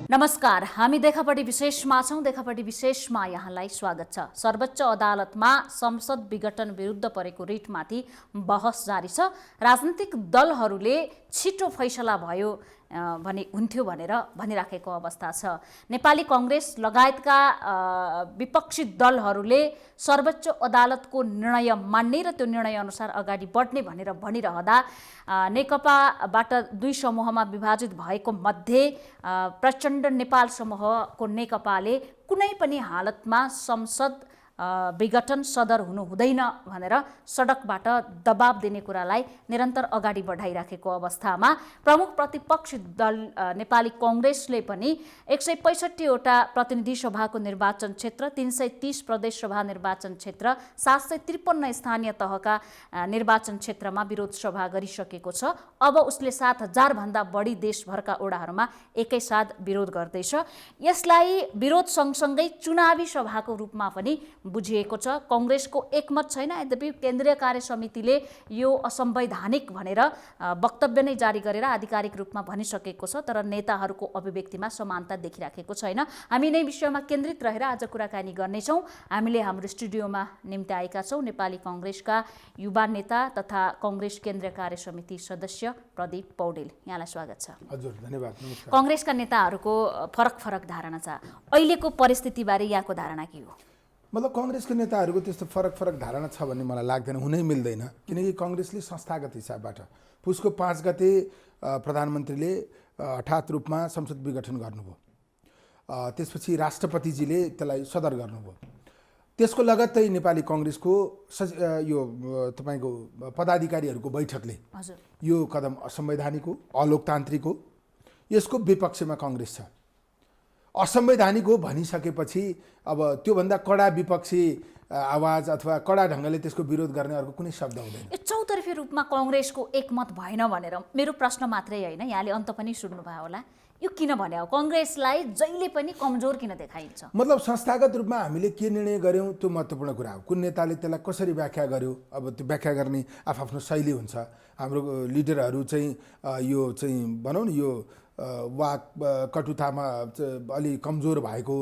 नमस्कार, हामी देखापट्टि विशेषमा छौँ। देखापट्टि विशेषमा यहाँलाई स्वागत छ। सर्वोच्च अदालतमा संसद विघटन विरुद्ध परेको रिटमाथि बहस जारी छ। राजनीतिक दलहरूले छिटो फैसला भयो भने हुन्थ्यो भनेर भनिराखेको अवस्था छ। नेपाली कांग्रेस लगायतका विपक्षी दलहरूले सर्वोच्च अदालतको निर्णय मान्ने र त्यो निर्णय अनुसार अगाडि बढ्ने भनेर भनिरहँदा नेकपाबाट दुई समूहमा विभाजित भएको मध्ये प्रचण्ड नेपाल समूहको नेकपाले कुनै पनि हालतमा संसद विघटन सदर हुनु हुँदैन भनेर सडकबाट दबाब दिने कुरालाई निरन्तर अगाडि बढाइराखेको अवस्थामा प्रमुख प्रतिपक्षी दल नेपाली कांग्रेसले पनि 165 वटा प्रतिनिधि सभाको निर्वाचन क्षेत्र, 330 प्रदेश सभा निर्वाचन क्षेत्र, 753 स्थानीय तहका निर्वाचन क्षेत्रमा विरोध सभा गरिसकेको छ। अब उसले 7000 भन्दा बढी देशभरका ओडाहरूमा एकैसाथ विरोध गर्दैछ। यसलाई विरोध सँगसँगै चुनावी सभाको रूपमा पनि बुझिएको छ। कांग्रेसको एकमत छैन। यद्यपि केन्द्रीय कार्य समितिले यो असंवैधानिक भनेर वक्तव्य नै जारी गरेर आधिकारिक रूपमा भनिसकेको छ, तर नेताहरूको अभिव्यक्तिमा समानता देखिराखेको छैन। हामी नै विषयमा केन्द्रित रहेर आज कुराकानी गर्नेछौँ। हामीले हाम्रो स्टुडियोमा निम्ति आएका छौँ नेपाली कांग्रेसका युवा नेता तथा कांग्रेस केन्द्रीय कार्य समिति सदस्य प्रदीप पौडेल। यहाँलाई स्वागत छ। हजुर, धन्यवाद। नमस्कार। कांग्रेसका नेताहरूको फरक धारणा छ। अहिलेको परिस्थितिबारे यहाँको धारणा के हो? मतलब कांग्रेसको नेताहरूको त्यस्तो फरक धारणा छ भन्ने मलाई लाग्दैन, हुनै मिल्दैन। किनकि कांग्रेसले संस्थागत हिसाबबाट पुसको 5 गते प्रधानमन्त्रीले हठात रूपमा संसद विघटन गर्नुभयो। त्यसपछि राष्ट्रपतिजीले त्यसलाई सदर गर्नुभयो। त्यसको लगत्तै नेपाली कांग्रेसको यो तपाईको पदाधिकारीहरूको बैठकले यो कदम असंवैधानिक हो, अलोकतान्त्रिक हो, यसको विपक्षमा कांग्रेस छ। असंवैधानिक हो भनिसकेपछि अब त्योभन्दा कडा विपक्षी आवाज अथवा कडा ढङ्गले त्यसको विरोध गर्ने अर्को कुनै शब्द हुँदैन। चौतर्फी रूपमा कांग्रेसको एकमत भएन भनेर मेरो प्रश्न मात्रै होइन, यहाँले अन्त पनि सुन्नुभयो होला। यो किन भने हो? कांग्रेसलाई जहिले पनि कमजोर किन देखाइन्छ? मतलब संस्थागत रूपमा हामीले के निर्णय गर्यौँ त्यो महत्त्वपूर्ण कुरा हो। कुन नेताले त्यसलाई कसरी व्याख्या गर्यो, अब त्यो व्याख्या गर्ने आफ्नो शैली हुन्छ। हाम्रो लिडरहरू चाहिँ यो चाहिँ भनौँ न यो वाक कटुतामा अलि कमजोर भएको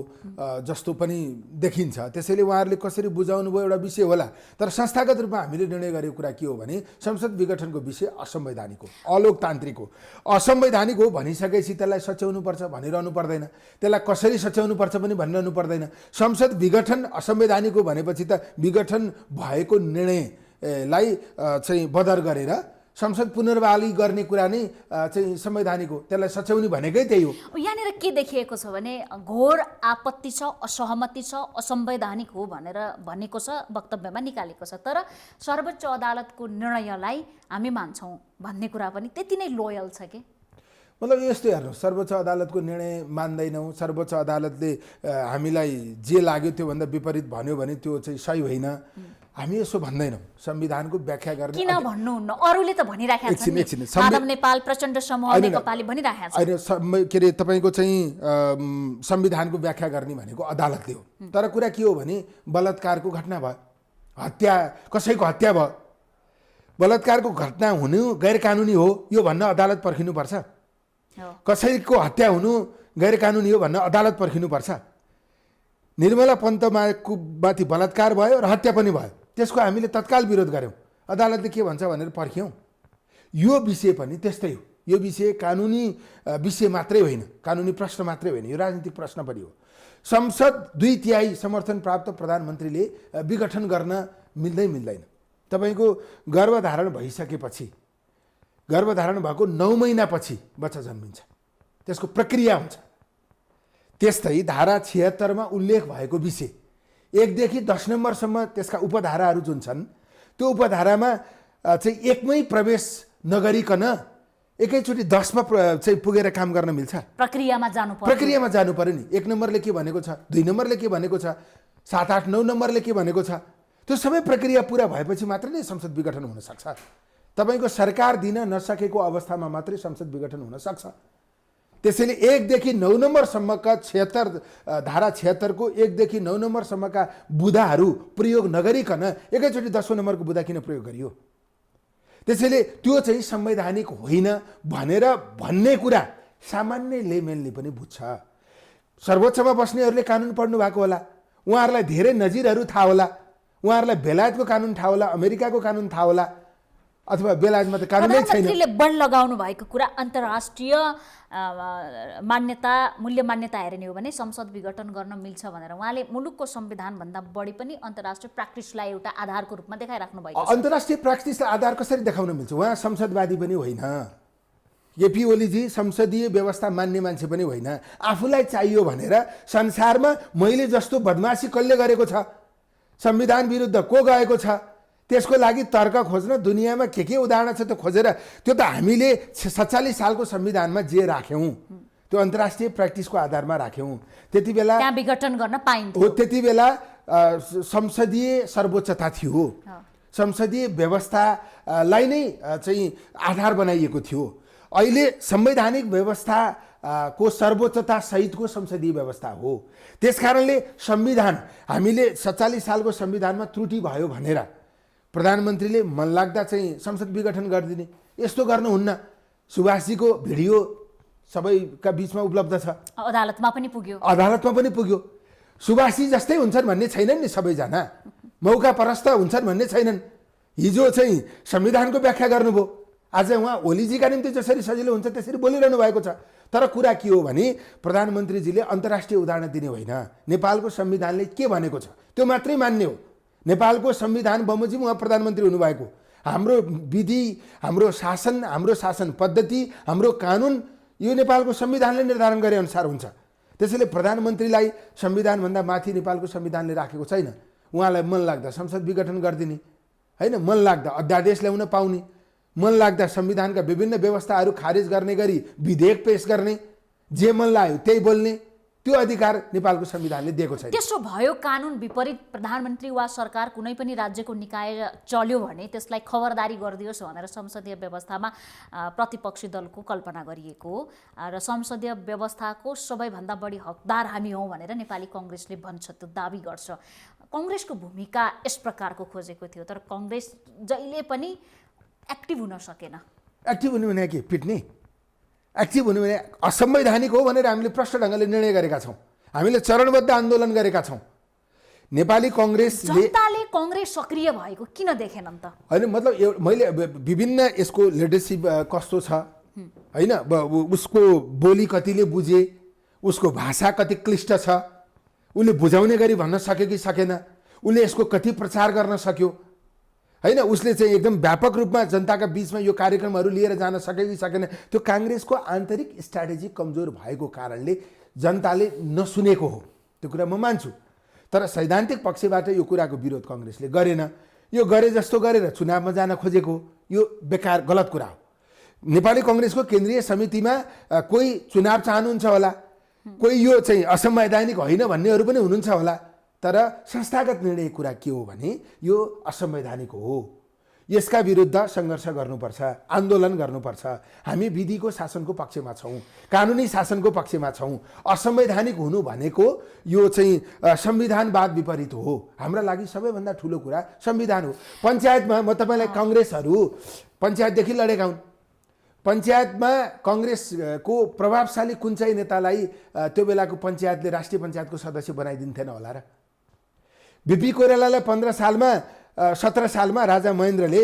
जस्तो पनि देखिन्छ। त्यसैले उहाँहरूले कसरी बुझाउनु भयो एउटा विषय होला। तर संस्थागत रूपमा हामीले निर्णय गरेको कुरा के हो भने संसद विघटनको विषय असंवैधानिक हो, अलोकतान्त्रिक हो। असंवैधानिक हो भनिसकेपछि त्यसलाई सच्याउनुपर्छ भनिरहनु पर्दैन, त्यसलाई कसरी सच्याउनुपर्छ पनि भनिरहनु पर्दैन। संसद विघटन असंवैधानिक हो भनेपछि त विघटन भएको निर्णयलाई चाहिँ बदर गरेर संसद पुनर्बहाली गर्ने कुरा नै चाहिँ संवैधानिक हो, त्यसलाई सच्याउने भनेकै त्यही हो। यहाँनिर के देखिएको छ भने घोर आपत्ति छ, असहमति छ, असंवैधानिक हो भनेर भनेको छ, वक्तव्यमा निकालेको छ। तर सर्वोच्च अदालतको निर्णयलाई हामी मान्छौँ भन्ने कुरा पनि त्यति नै लोयल छ कि? मतलब यस्तो हेर्नु, सर्वोच्च अदालतको निर्णय मान्दैनौँ, सर्वोच्च अदालतले हामीलाई जे लाग्यो त्योभन्दा विपरीत भन्यो भने त्यो चाहिँ सही होइन, हामी यसो भन्दैनौँ। संविधानको व्याख्या गर्ने किन भन्नुहुन्न? अरूले त भनिराखेका छन् नि, माधव नेपाल प्रचण्ड समूह नेकपाले भनिराखेका छन्। के अरे तपाईँको चाहिँ संविधानको व्याख्या गर्ने भनेको अदालतले हो। तर कुरा के हो भने बलात्कारको घटना भयो, हत्या, कसैको हत्या भयो, बलात्कारको घटना हुनु गैर कानुनी हो यो भन्न अदालत पर्खिनुपर्छ। कसैको हत्या हुनु गैर कानुनी हो भन्न अदालत पर्खिनुपर्छ। निर्मला पन्तमाको माथि बलात्कार भयो र हत्या पनि भयो, त्यसको हामीले तत्काल विरोध गऱ्यौँ। अदालतले के भन्छ भनेर पर्ख्यौँ। यो विषय पनि त्यस्तै हो। यो विषय कानुनी विषय मात्रै होइन, कानुनी प्रश्न मात्रै होइन, यो राजनीतिक प्रश्न पनि हो। संसद 2/3 समर्थन प्राप्त प्रधानमन्त्रीले विघटन गर्न मिल्दैन। तपाईँको गर्भधारण भइसकेपछि, गर्भधारण भएको 9 महिनापछि बच्चा जन्मिन्छ, त्यसको प्रक्रिया हुन्छ। त्यस्तै धारा 76 मा उल्लेख भएको विषय 1 देखि 10 नम्बरसम्म त्यसका उपधाराहरू जुन छन् त्यो उपधारामा चाहिँ 1 मै प्रवेश नगरिकन एकैचोटि 10 मा चाहिँ पुगेर काम गर्न मिल्छ? प्रक्रियामा जानु पर्यो नि। 1 नम्बरले के भनेको छ, 2 नम्बरले के भनेको छ, 7, 8, 9 नम्बरले के भनेको छ, त्यो सबै प्रक्रिया पुरा भएपछि मात्रै नै संसद विघटन हुन सक्छ। तपाईँको सरकार दिन नसकेको अवस्थामा मात्रै संसद विघटन हुन सक्छ। त्यसैले 1 देखि 9 नम्बरसम्मका 76 धारा 76 को 1 देखि 9 नम्बरसम्मका बुदाहरू प्रयोग नगरिकन एकैचोटि 10 नम्बरको बुदा किन प्रयोग गरियो? त्यसैले त्यो चाहिँ संवैधानिक होइन भनेर भन्ने कुरा सामान्य लेमेनले पनि बुझ्छ। सर्वोच्चमा बस्नेहरूले कानुन पढ्नु भएको होला, उहाँहरूलाई धेरै नजिरहरू थाहा होला, उहाँहरूलाई बेलायतको कानुन थाहा होला, अमेरिकाको कानुन थाहा होला, अथवा बेलायतमा त कानुनै छैन। प्रधानमन्त्रीले बल लगाउनु भएको कुरा अन्तर्राष्ट्रिय मान्यता मूल्य मान्यता हेर्ने हो भने संसद विघटन गर्न मिल्छ भनेर उहाँले मुलुकको संविधानभन्दा बढी पनि अन्तर्राष्ट्रिय प्र्याक्टिसलाई एउटा आधारको रूपमा देखाइराख्नु भएको छ। अन्तर्राष्ट्रिय प्र्याक्टिसलाई आधार कसरी देखाउन मिल्छ? उहाँ संसदवादी पनि होइन, केपी ओलीजी संसदीय व्यवस्था मान्ने मान्छे पनि होइन। आफूलाई चाहियो भनेर संसारमा मैले जस्तो बदमासी कसले गरेको छ, संविधान विरुद्ध को गएको छ, त्यसको लागि तर्क खोज्न दुनियाँमा के उदाहरण छ त्यो खोजेर, त्यो त हामीले 47 सालको संविधानमा जे राख्यौँ त्यो अन्तर्राष्ट्रिय प्र्याक्टिसको आधारमा राख्यौँ। त्यति बेला त्यहाँ विघटन गर्न पाइन्थ्यो। हो, त्यति बेला संसदीय सर्वोच्चता थियो, संसदीय व्यवस्थालाई नै चाहिँ आधार बनाइएको थियो। अहिले संवैधानिक व्यवस्था को सर्वोच्चता सहितको संसदीय व्यवस्था हो। त्यसकारणले संविधान हामीले 47 सालको संविधानमा त्रुटि भयो भनेर प्रधानमन्त्रीले मन लाग्दा चाहिँ संसद विघटन गरिदिने, यस्तो गर्नुहुन्न। सुभाषजीको भिडियो सबैका बीचमा उपलब्ध छ, अदालतमा पनि पुग्यो, अदालतमा पनि पुग्यो। सुभाषजी जस्तै हुन्छन् भन्ने छैनन् नि, सबैजना मौका परस्त हुन्छन् भन्ने छैनन्। हिजो चाहिँ संविधानको व्याख्या गर्नुभयो, आज उहाँ ओलीजीका निम्ति जसरी सजिलो हुन्छ त्यसरी बोलिरहनु भएको छ। तर कुरा के हो भने प्रधानमन्त्रीजीले अन्तर्राष्ट्रिय उदाहरण दिने होइन, नेपालको संविधानले के भनेको छ त्यो मात्रै मान्ने हो। नेपालको संविधान बमोजिम उहाँ प्रधानमन्त्री हुनुभएको, हाम्रो विधि, हाम्रो शासन पद्धति, हाम्रो कानुन यो नेपालको संविधानले निर्धारण गरे अनुसार हुन्छ। त्यसैले प्रधानमन्त्रीलाई संविधानभन्दा माथि नेपालको संविधानले राखेको छैन। उहाँलाई मन लाग्दा संसद विघटन गरिदिने होइन, मन लाग्दा अध्यादेश ल्याउन पाउने, मन लाग्दा संविधानका विभिन्न व्यवस्थाहरू खारेज गर्ने गरी विधेयक पेश गर्ने, जे मन लाग्यो त्यही बोल्ने, त्यो अधिकार नेपालको संविधानले दिएको छैन। त्यसो भयो कानुन विपरीत प्रधानमन्त्री वा सरकार कुनै पनि राज्यको निकाय चल्यो भने त्यसलाई खबरदारी गरिदियोस् भनेर संसदीय व्यवस्थामा प्रतिपक्षी दलको कल्पना गरिएको हो र संसदीय व्यवस्थाको सबैभन्दा बढी हकदार हामी हौँ भनेर नेपाली कङ्ग्रेसले भन्छ, त्यो दाबी गर्छ। कङ्ग्रेसको भूमिका यस प्रकारको खोजेको थियो, तर कङ्ग्रेस जहिले पनि एक्टिभ हुन सकेन। एक्टिभ हुने भने के पिट्ने? एक्टिभ हुने भने असंवैधानिक हो भनेर हामीले प्रष्ट ढङ्गले निर्णय गरेका छौँ, हामीले चरणबद्ध आन्दोलन गरेका छौँ। नेपाली कङ्ग्रेसले जनताले कङ्ग्रेस सक्रिय भएको किन देखेनन् त? होइन, मतलब मैले विभिन्न यसको लिडरसिप कस्तो छ होइन, उसको बोली कतिले बुझे, उसको भाषा कति क्लिष्ट छ, उसले बुझाउने गरी भन्न सक्यो कि सकेन, उसले यसको कति प्रचार गर्न सक्यो होइन, उसले चाहिँ एकदम व्यापक रूपमा जनताका बीचमा यो कार्यक्रमहरू लिएर जान सक्यो कि सकेन। त्यो काङ्ग्रेसको आन्तरिक स्ट्राटेजी कमजोर भएको कारणले जनताले नसुनेको हो, त्यो कुरा म मान्छु। तर सैद्धान्तिक पक्षबाट यो कुराको विरोध कङ्ग्रेसले गरेन। यो गरे जस्तो गरेर चुनावमा जान खोजेको यो बेकार गलत कुरा हो। नेपाली कङ्ग्रेसको केन्द्रीय समितिमा कोही चुनाव चाहनुहुन्छ होला, कोही यो चाहिँ असंवैधानिक होइन भन्नेहरू पनि हुनुहुन्छ होला, तर संस्थागत निर्णय कुरा के हो भने यो असंवैधानिक हो, यसका विरुद्ध सङ्घर्ष गर्नुपर्छ, आन्दोलन गर्नुपर्छ। हामी विधिको शासनको पक्षमा छौँ, कानुनी शासनको पक्षमा छौँ। असंवैधानिक हुनु भनेको यो चाहिँ संविधानवाद विपरीत हो। हाम्रा लागि सबैभन्दा ठुलो कुरा संविधान हो। पञ्चायतमा म तपाईँलाई कङ्ग्रेसहरू पञ्चायतदेखि लडेका हुन्, पञ्चायतमा कङ्ग्रेसको प्रभावशाली कुन चाहिँ नेतालाई त्यो बेलाको पञ्चायतले राष्ट्रिय पञ्चायतको सदस्य बनाइदिन्थेन होला र? बिपी कोइरालालाई 17 सालमा राजा महेन्द्रले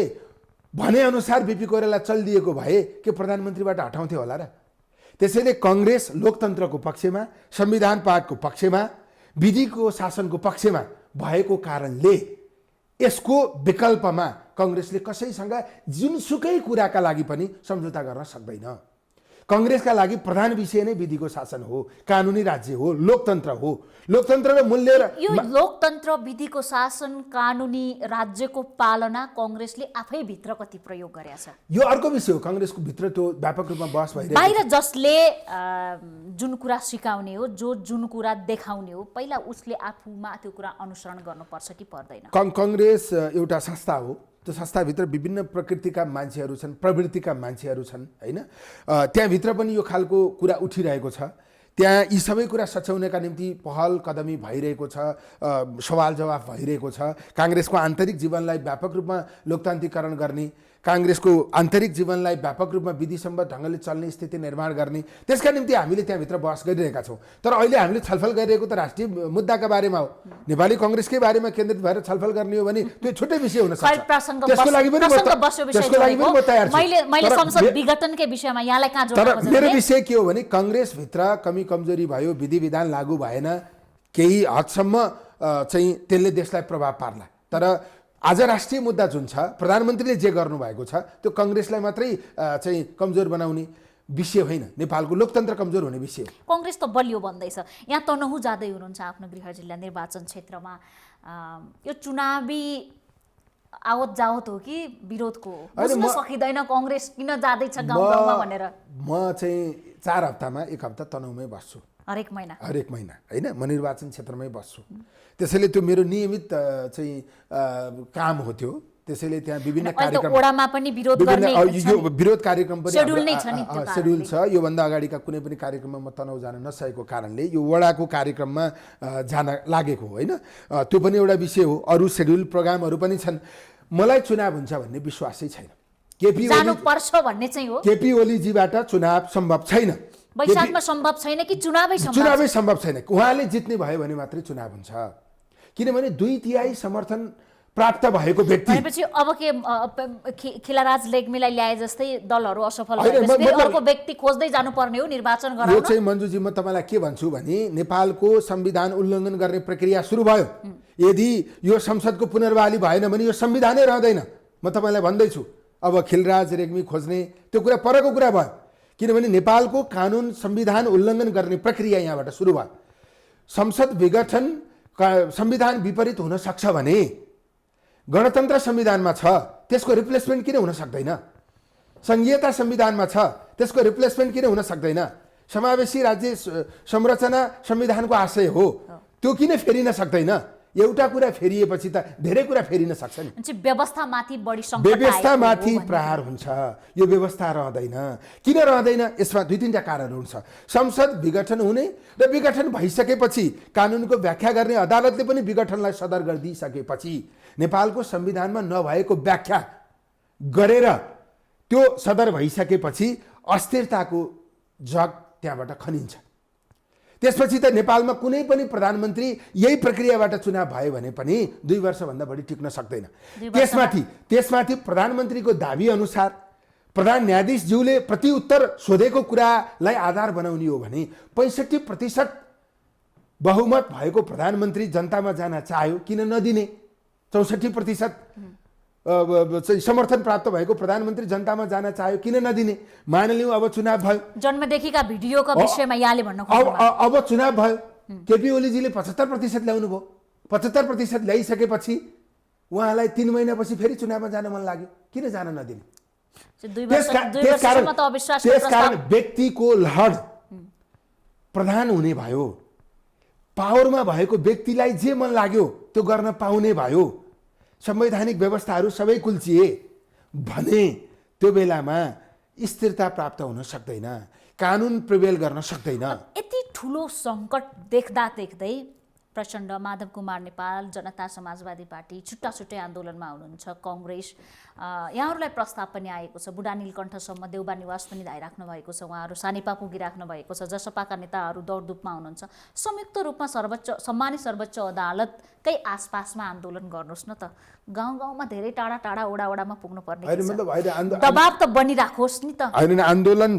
भनेअनुसार बिपी कोइराला चलिदिएको भए के प्रधानमन्त्रीबाट हटाउँथे होला र? त्यसैले कङ्ग्रेस लोकतन्त्रको पक्षमा, संविधान पाठको पक्षमा, विधिको शासनको पक्षमा भएको कारणले यसको विकल्पमा कङ्ग्रेसले कसैसँग जुनसुकै कुराका लागि पनि सम्झौता गर्न सक्दैन। कङ्ग्रेसका लागि प्रधान विषय नै विधिको शासन हो, कानुनी राज्य हो, लोकतन्त्र हो। लोकतन्त्र र मूल्य र यो लोकतन्त्र, विधिको शासन, कानुनी राज्यको पालना कङ्ग्रेसले आफै भित्र कति प्रयोग गरेको छ यो अर्को विषय हो। कङ्ग्रेसको भित्र त्यो व्यापक रूपमा बहस भइरहेको छ। बाहिर जसले जुन कुरा सिकाउने हो, जुन कुरा देखाउने हो, पहिला उसले आफूमा त्यो कुरा अनुसरण गर्नुपर्छ कि पर्दैन? कङ्ग्रेस एउटा संस्था हो, त्यो संस्थाभित्र विभिन्न प्रकृतिका मान्छेहरू छन्, प्रवृत्तिका मान्छेहरू छन् होइन। त्यहाँभित्र पनि यो खालको कुरा उठिरहेको छ। त्यहाँ यी सबै कुरा सच्याउनका निम्ति पहल कदमी भइरहेको छ, सवाल जवाफ भइरहेको छ। काङ्ग्रेसको आन्तरिक जीवनलाई व्यापक रूपमा लोकतान्त्रिकरण गर्ने, काङ्ग्रेसको आन्तरिक जीवनलाई व्यापक रूपमा विधिसम्मत ढङ्गले चल्ने स्थिति निर्माण गर्ने, त्यसका निम्ति हामीले त्यहाँभित्र बहस गरिरहेका छौँ। तर अहिले हामीले छलफल गरिरहेको त राष्ट्रिय मुद्दाका बारेमा हो, नेपाली कङ्ग्रेसकै बारेमा केन्द्रित भएर छलफल गर्ने हो भने त्यो छुट्टै विषय हुन सक्छ। त्यसको लागि पनि म तयार छु। तर मेरो विषय के हो भने काङ्ग्रेसभित्र कमी कमजोरी भयो, विधि विधान लागू भएन, केही हदसम्म चाहिँ त्यसले देशलाई प्रभाव पार्ला। तर आज राष्ट्रिय मुद्दा जुन छ, प्रधानमन्त्रीले जे गर्नुभएको छ त्यो काङ्ग्रेसलाई मात्रै चाहिँ कमजोर बनाउने विषय होइन, नेपालको लोकतन्त्र कमजोर हुने विषय हो। काङ्ग्रेस त बलियो भन्दैछ, यहाँ तनहु जाँदै हुनुहुन्छ आफ्नो गृह जिल्ला निर्वाचन क्षेत्रमा। यो चुनावी आवत जावत हो कि विरोधको हो? बुझ्न सकिँदैन काङ्ग्रेस किन जाँदैछ गाउँ गाउँमा भनेर। म चाहिँ 4 हप्तामा 1 हप्ता तनहुमै बस्छु, हरेक महिना होइन, म निर्वाचन क्षेत्रमै बस्छु। त्यसैले त्यो मेरो नियमित चाहिँ काम हो त्यो। त्यसैले त्यहाँ विभिन्न कार्यक्रम, ओडामा पनि विरोध गर्ने यो विरोध कार्यक्रम पनि सेड्युल छ। योभन्दा अगाडिका कुनै पनि कार्यक्रममा म तनहुँ जान नसकेको कारणले यो वडाको कार्यक्रममा जान लागेको होइन। त्यो पनि एउटा विषय हो। अरू सेड्युल प्रोग्रामहरू पनि छन्। मलाई चुनाव हुन्छ भन्ने विश्वासै छैन। जानुपर्छ भन्ने चाहिँ हो। केपी ओलीजीबाट चुनाव सम्भव छैन। वैशाखमा सम्भव छैन कि चुनावै सम्भव छैन। उहाँले जित्ने भयो भने मात्रै चुनाव हुन्छ, किनभने 2/3 समर्थन प्राप्त भएको व्यक्ति भनेपछि अब के खिलाराज लेग्मीलाई ल्याए जस्तै दलहरू असफल भएपछि अर्को व्यक्ति खोज्दै जानुपर्ने हो निर्वाचन गराउन। यो चाहिँ मन्जुजी म तपाईँलाई के भन्छु भने नेपालको संविधान उल्लङ्घन गर्ने प्रक्रिया सुरु भयो। यदि यो संसदको पुनर्बहाली भएन भने यो संविधानै रहँदैन। म तपाईँलाई भन्दैछु, अब खिलराज रेग्मी खोज्ने त्यो कुरा परको कुरा भयो, किनभने नेपालको कानुन संविधान उल्लङ्घन गर्ने प्रक्रिया यहाँबाट सुरु भयो। संसद विघटन संविधान विपरीत हुन सक्छ भने गणतन्त्र संविधानमा छ, त्यसको रिप्लेसमेन्ट किन हुन सक्दैन? संघीयता संविधानमा छ, त्यसको रिप्लेसमेन्ट किन हुन सक्दैन? समावेशी राज्य संरचना संविधानको आशय हो, त्यो किन फेरिन सक्दैन? एउटा कुरा फेरिएपछि त धेरै कुरा फेरिन सक्छ नि। व्यवस्थामाथि बढी सङ्कट, व्यवस्थामाथि प्रहार हुन्छ। यो व्यवस्था रहँदैन। किन रहँदैन? यसमा 2-3टा कारणहरू हुन्छ। संसद विघटन हुने र विघटन भइसकेपछि कानुनको व्याख्या गर्ने अदालतले पनि विघटनलाई सदर गरिदिइसकेपछि नेपालको संविधानमा नभएको व्याख्या गरेर त्यो सदर भइसकेपछि अस्थिरताको जग त्यहाँबाट खनिन्छ। त्यसपछि त नेपालमा कुनै पनि प्रधानमन्त्री यही प्रक्रियाबाट चुनाव भयो भने पनि 2 वर्षभन्दा बढी टिक्न सक्दैन। त्यसमाथि प्रधानमन्त्रीको दाबी अनुसार प्रधान न्यायाधीशज्यूले प्रतिउत्तर सोधेको कुरालाई आधार बनाउने हो भने 65% बहुमत भएको प्रधानमन्त्री जनतामा जान चाह्यो, किन नदिने? 64% समर्थन प्राप्त भएको प्रधानमन्त्री जनतामा जान चाह्यो, किन नदिने? मानिलिउँ अब चुनाव भयो, जन्मदेखिका भिडियोका विषयमा यहाँले भन्न अब चुनाव भयो, केपी ओलीजीले 75% ल्याउनु भयो। 75% ल्याइसकेपछि उहाँलाई 3 महिनापछि फेरि चुनावमा जान मन लाग्यो, किन जान नदिने? त्यसकारण व्यक्तिको लहर प्रधान हुने भयो। पावरमा भएको व्यक्तिलाई जे मन लाग्यो त्यो गर्न पाउने भयो। संवैधानिक व्यवस्थाहरू सबै कुल्चिए भने त्यो बेलामा स्थिरता प्राप्त हुन सक्दैन, कानुन प्रिभेल गर्न सक्दैन। यति ठुलो सङ्कट देख्दै प्रचण्ड, माधव कुमार नेपाल, जनता समाजवादी पार्टी छुट्टा छुट्टै आन्दोलनमा हुनुहुन्छ। काङ्ग्रेस यहाँहरूलाई प्रस्ताव पनि आएको छ, बुढा नीलकण्ठसम्म देउबा निवास पनि धाइराख्नु भएको छ, उहाँहरू सानेपा पुगिराख्नु भएको छ, जसपाका नेताहरू दौडधुपमा हुनुहुन्छ। संयुक्त रूपमा सम्मानित सर्वोच्च अदालतकै आसपासमा आन्दोलन गर्नुहोस् न त। गाउँ गाउँमा धेरै टाढा टाढा ओडामा पुग्नु पर्ने दबाब त बनिराखोस् नि त। आन्दोलन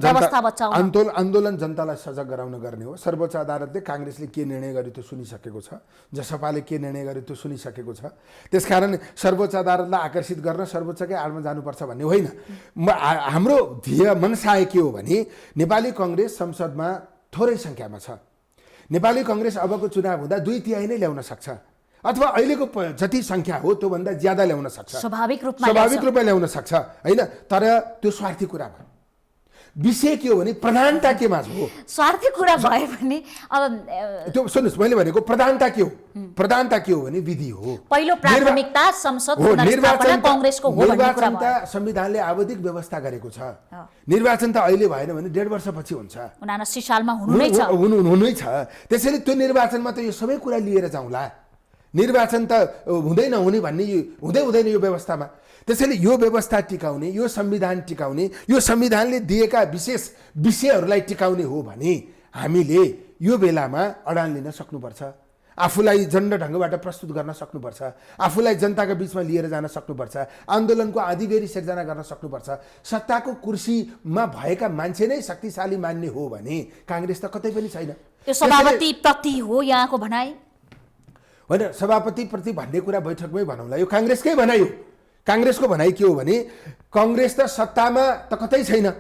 जनतालाई सजग गराउन गर्ने हो। सर्वोच्च अदालतले काङ्ग्रेसले के निर्णय गर्यो त्यो सुनिसकेको छ, जसपाले के निर्णय गर्यो त्यो सुनिसकेको छ। त्यसकारण सर्वोच्च अदालतलाई आकर्षित गर्न सर्वोच्चकै आडमा जानुपर्छ भन्ने होइन। हाम्रो ध्येय मनसाय के हो भने नेपाली काङ्ग्रेस संसदमा थोरै सङ्ख्यामा छ। नेपाली काङ्ग्रेस अबको चुनाव हुँदा 2/3 नै ल्याउन सक्छ, अथवा अहिलेको जति सङ्ख्या हो त्योभन्दा ज्यादा ल्याउन सक्छ, स्वाभाविक रूपमा ल्याउन सक्छ होइन। तर त्यो स्वार्थी कुरा भयो। विषय के हो भने प्रधानता केमा हो? स्वार्थी कुरा भयो भने अब त्यो सुन्नुहोस्, मैले भनेको प्रधानता के हो? प्रधानता के हो भने विधि हो। पहिलो प्राथमिकता संसद पुनर्स्थापना काङ्ग्रेसको हो भन्ने कुरा भयो। निर्वाचन त संविधानले आवधिक व्यवस्था गरेको छ। निर्वाचन त अहिले भएन भने 1.5 वर्षपछि हुन्छ। 79 सालमा हुनै छ। त्यसैले त्यो निर्वाचनमा त यो सबै कुरा लिएर जाउँला। निर्वाचन त हुँदै नहुने भन्ने हुँदैन यो व्यवस्थामा। त्यसैले यो व्यवस्था टिकाउने, यो संविधान टिकाउने, यो संविधानले दिएका विशेष विषयहरूलाई टिकाउने हो भने हामीले यो बेलामा अडान लिन सक्नुपर्छ, आफूलाई जन्ड ढङ्गबाट प्रस्तुत गर्न सक्नुपर्छ, आफूलाई जनताका बीचमा लिएर जान सक्नुपर्छ, आन्दोलनको आँधीबेरी सिर्जना गर्न सक्नुपर्छ। सत्ताको कुर्सीमा भएका मान्छे नै शक्तिशाली मान्ने हो भने काङ्ग्रेस त कतै पनि छैन। यो सभापति प्रति हो यहाँको भनाइ? होइन, सभापति प्रति भन्ने कुरा बैठकमै भनौँला, यो काङ्ग्रेसकै भनाइ हो। काङ्ग्रेसको भनाइ के हो भने काङ्ग्रेस त सत्तामा त कतै छैन।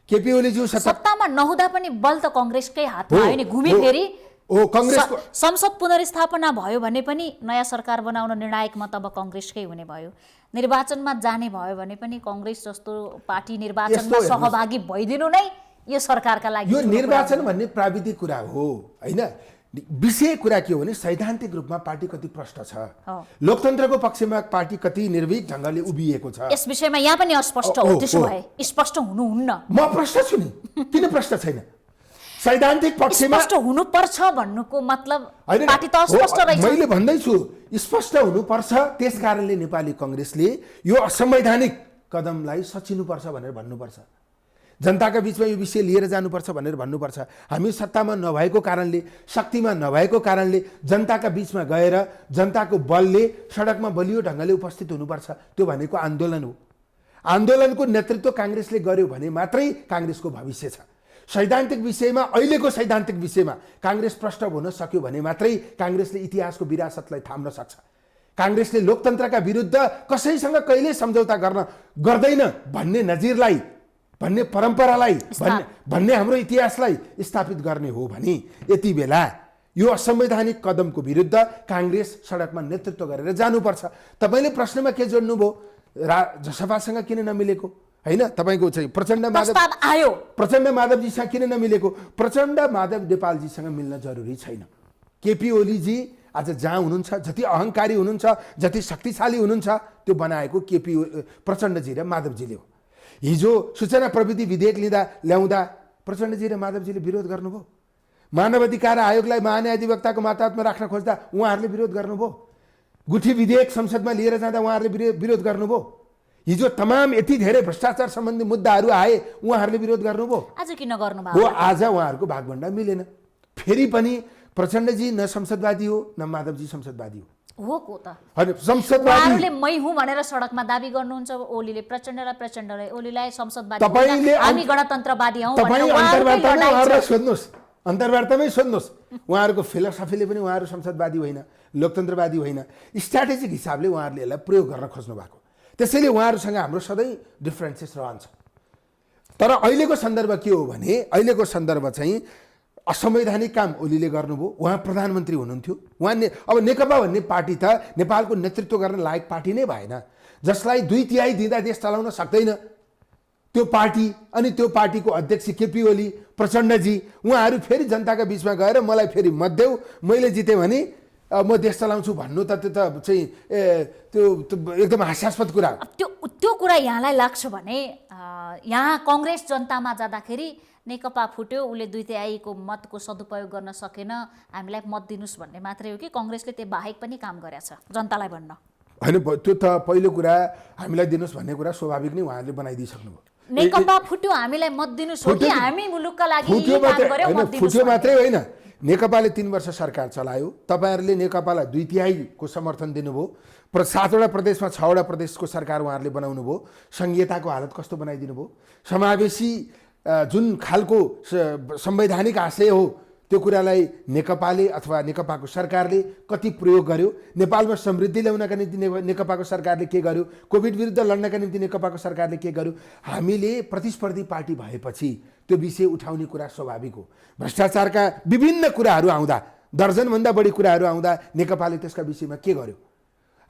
केपी ओलीज्यू सत्तामा नहुँदा पनि बल त काङ्ग्रेसकै हातमा आयो नि, घुमिफेरि काङ्ग्रेसको संसद पुनर्स्थापना भयो भने पनि नयाँ सरकार बनाउन निर्णायक मत अब काङ्ग्रेसकै हुने भयो। निर्वाचनमा जाने भयो भने पनि काङ्ग्रेस जस्तो पार्टी निर्वाचनमा सहभागी भइदिनु नै यो सरकारका लागि। यो निर्वाचन भन्ने प्राविधिक कुरा हो होइन। विषय कुरा के हो भने सैद्धान्तिक रूपमा पार्टी कति प्रष्ट छ, लोकतन्त्रको पक्षमा पार्टी कति निर्भीक ढङ्गले उभिएको छ। यस विषयमा यहाँ पनि अस्पष्ट हो। त्यसो भए स्पष्ट हुनुहुन्न। म प्रष्ट छु नि, किन प्रष्ट छैन? सैद्धान्तिक पक्षमा स्पष्ट हुनुपर्छ भन्नुको मतलब पार्टी त अस्पष्ट रहेछ। मैले भन्दैछु स्पष्ट हुनुपर्छ। त्यस कारणले नेपाली काङ्ग्रेसले यो असंवैधानिक कदमलाई सचिनुपर्छ भनेर भन्नुपर्छ, जनताका बीचमा यो विषय लिएर जानुपर्छ भनेर भन्नुपर्छ। हामी सत्तामा नभएको कारणले, शक्तिमा नभएको कारणले जनताका बीचमा गएर जनताको बलले सडकमा बलियो ढङ्गले उपस्थित हुनुपर्छ। त्यो भनेको आन्दोलन हो। आन्दोलनको नेतृत्व काङ्ग्रेसले गर्यो भने मात्रै काङ्ग्रेसको भविष्य छ। सैद्धान्तिक विषयमा, अहिलेको सैद्धान्तिक विषयमा काङ्ग्रेस प्रष्ट हुन सक्यो भने मात्रै काङ्ग्रेसले इतिहासको विरासतलाई थाम्न सक्छ। काङ्ग्रेसले लोकतन्त्रका विरुद्ध कसैसँग कहिल्यै सम्झौता गर्दैन भन्ने नजिरलाई, भन्ने परम्परालाई, भन्ने हाम्रो इतिहासलाई स्थापित गर्ने हो भने यति बेला यो असंवैधानिक कदमको विरुद्ध काङ्ग्रेस सडकमा नेतृत्व गरेर जानुपर्छ। तपाईँले प्रश्नमा के जोड्नुभयो, जसपासँग किन नमिलेको होइन? तपाईँको चाहिँ प्रचण्ड माधवजीसँग किन नमिलेको? प्रचण्ड माधव नेपालजीसँग मिल्न जरुरी छैन। केपी ओलीजी आज जहाँ हुनुहुन्छ, जति अहङ्कारी हुनुहुन्छ, जति शक्तिशाली हुनुहुन्छ, त्यो बनाएको प्रचण्डजी र माधवजीले हो। हिजो सूचना प्रविधि विधेयक ल्याउँदा प्रचण्डजी र माधवजीले विरोध गर्नुभयो। मानवाधिकार आयोगलाई महान्यायाधिवक्ताको मातहतमा राख्न खोज्दा उहाँहरूले विरोध गर्नुभयो। गुठी विधेयक संसदमा लिएर जाँदा उहाँहरूले विरोध गर्नुभयो। हिजो तमाम यति धेरै भ्रष्टाचार सम्बन्धी मुद्दाहरू आए, उहाँहरूले विरोध गर्नुभयो। आज किन गर्नुभयो? हो, आज उहाँहरूको भागभण्डा मिलेन। फेरि पनि प्रचण्डजी न संसदवादी हो न माधवजी संसदवादी हो को त? होइन, संसदवादी मै हुँ भनेर सडकमा दाबी गर्नुहुन्छ ओलीले, प्रचण्डलाई ओलीलाई संसदवादी, तपाईले हामी गणतन्त्रवादी हौं भनेर अन्तर्वार्तामै सोध्नुहोस्। उहाँहरूको फिलोसफीले पनि उहाँहरू संसदवादी होइन, लोकतन्त्रवादी होइन, स्ट्राटेजिक हिसाबले उहाँहरूले यसलाई प्रयोग गर्न खोज्नु भएको। त्यसैले उहाँहरूसँग हाम्रो सधैँ डिफ्रेन्सेस रहन्छ। तर अहिलेको सन्दर्भ के हो भने, अहिलेको सन्दर्भ चाहिँ असंवैधानिक काम ओलीले गर्नुभयो। उहाँ प्रधानमन्त्री हुनुहुन्थ्यो। अब नेकपा भन्ने पार्टी त नेपालको नेतृत्व गर्न लायक पार्टी नै भएन, जसलाई 2/3 दिँदा देश चलाउन सक्दैन त्यो पार्टी। अनि त्यो पार्टीको अध्यक्ष केपी ओली, प्रचण्डजी, उहाँहरू फेरि जनताका बीचमा गएर मलाई फेरि मत देऊ, मैले जितेँ भने म देश चलाउँछु भन्नु त त्यो त चाहिँ त्यो एकदम हास्यास्पद कुरा हो। त्यो कुरा यहाँलाई लाग्छ भने यहाँ काङ्ग्रेस जनतामा जाँदाखेरि नेकपा फुट्यो, उसले 2/3 को मतको सदुपयोग गर्न सकेन, हामीलाई मत दिनुस् भन्ने मात्रै हो कि काङ्ग्रेसले त्यो बाहेक पनि काम गरेछ जनतालाई भन्न? होइन, त्यो त पहिलो कुरा हामीलाई दिनुस् भन्ने कुरा स्वाभाविक नै उहाँहरूले बनाइदिइसक्नुभयो। नेकपा फुट्यो, हामीलाई मत दिनुस् हो कि हामी मुलुकका लागि फुट्यो मात्रै होइन। नेकपाले 3 वर्ष सरकार चलायो, तपाईँहरूले नेकपालाई 2/3 को समर्थन दिनुभयो, 7वटा प्रदेशमा 6वटा प्रदेशको सरकार उहाँहरूले बनाउनु भयो। संघीयताको हालत कस्तो बनाइदिनु भयो? समावेशी जुन खालको संवैधानिक आशय हो त्यो कुरालाई नेकपाले अथवा नेकपाको सरकारले कति प्रयोग गर्यो? नेपालमा समृद्धि ल्याउनका निम्ति नेकपाको सरकारले के गर्यो? कोभिड विरुद्ध लड्नका निम्ति नेकपाको सरकारले के गर्यो? हामीले प्रतिस्पर्धी पार्टी भएपछि त्यो विषय उठाउने कुरा स्वाभाविक हो। भ्रष्टाचारका विभिन्न कुराहरू आउँदा, दर्जनभन्दा बढी कुराहरू आउँदा नेकपाले त्यसका विषयमा के गर्यो?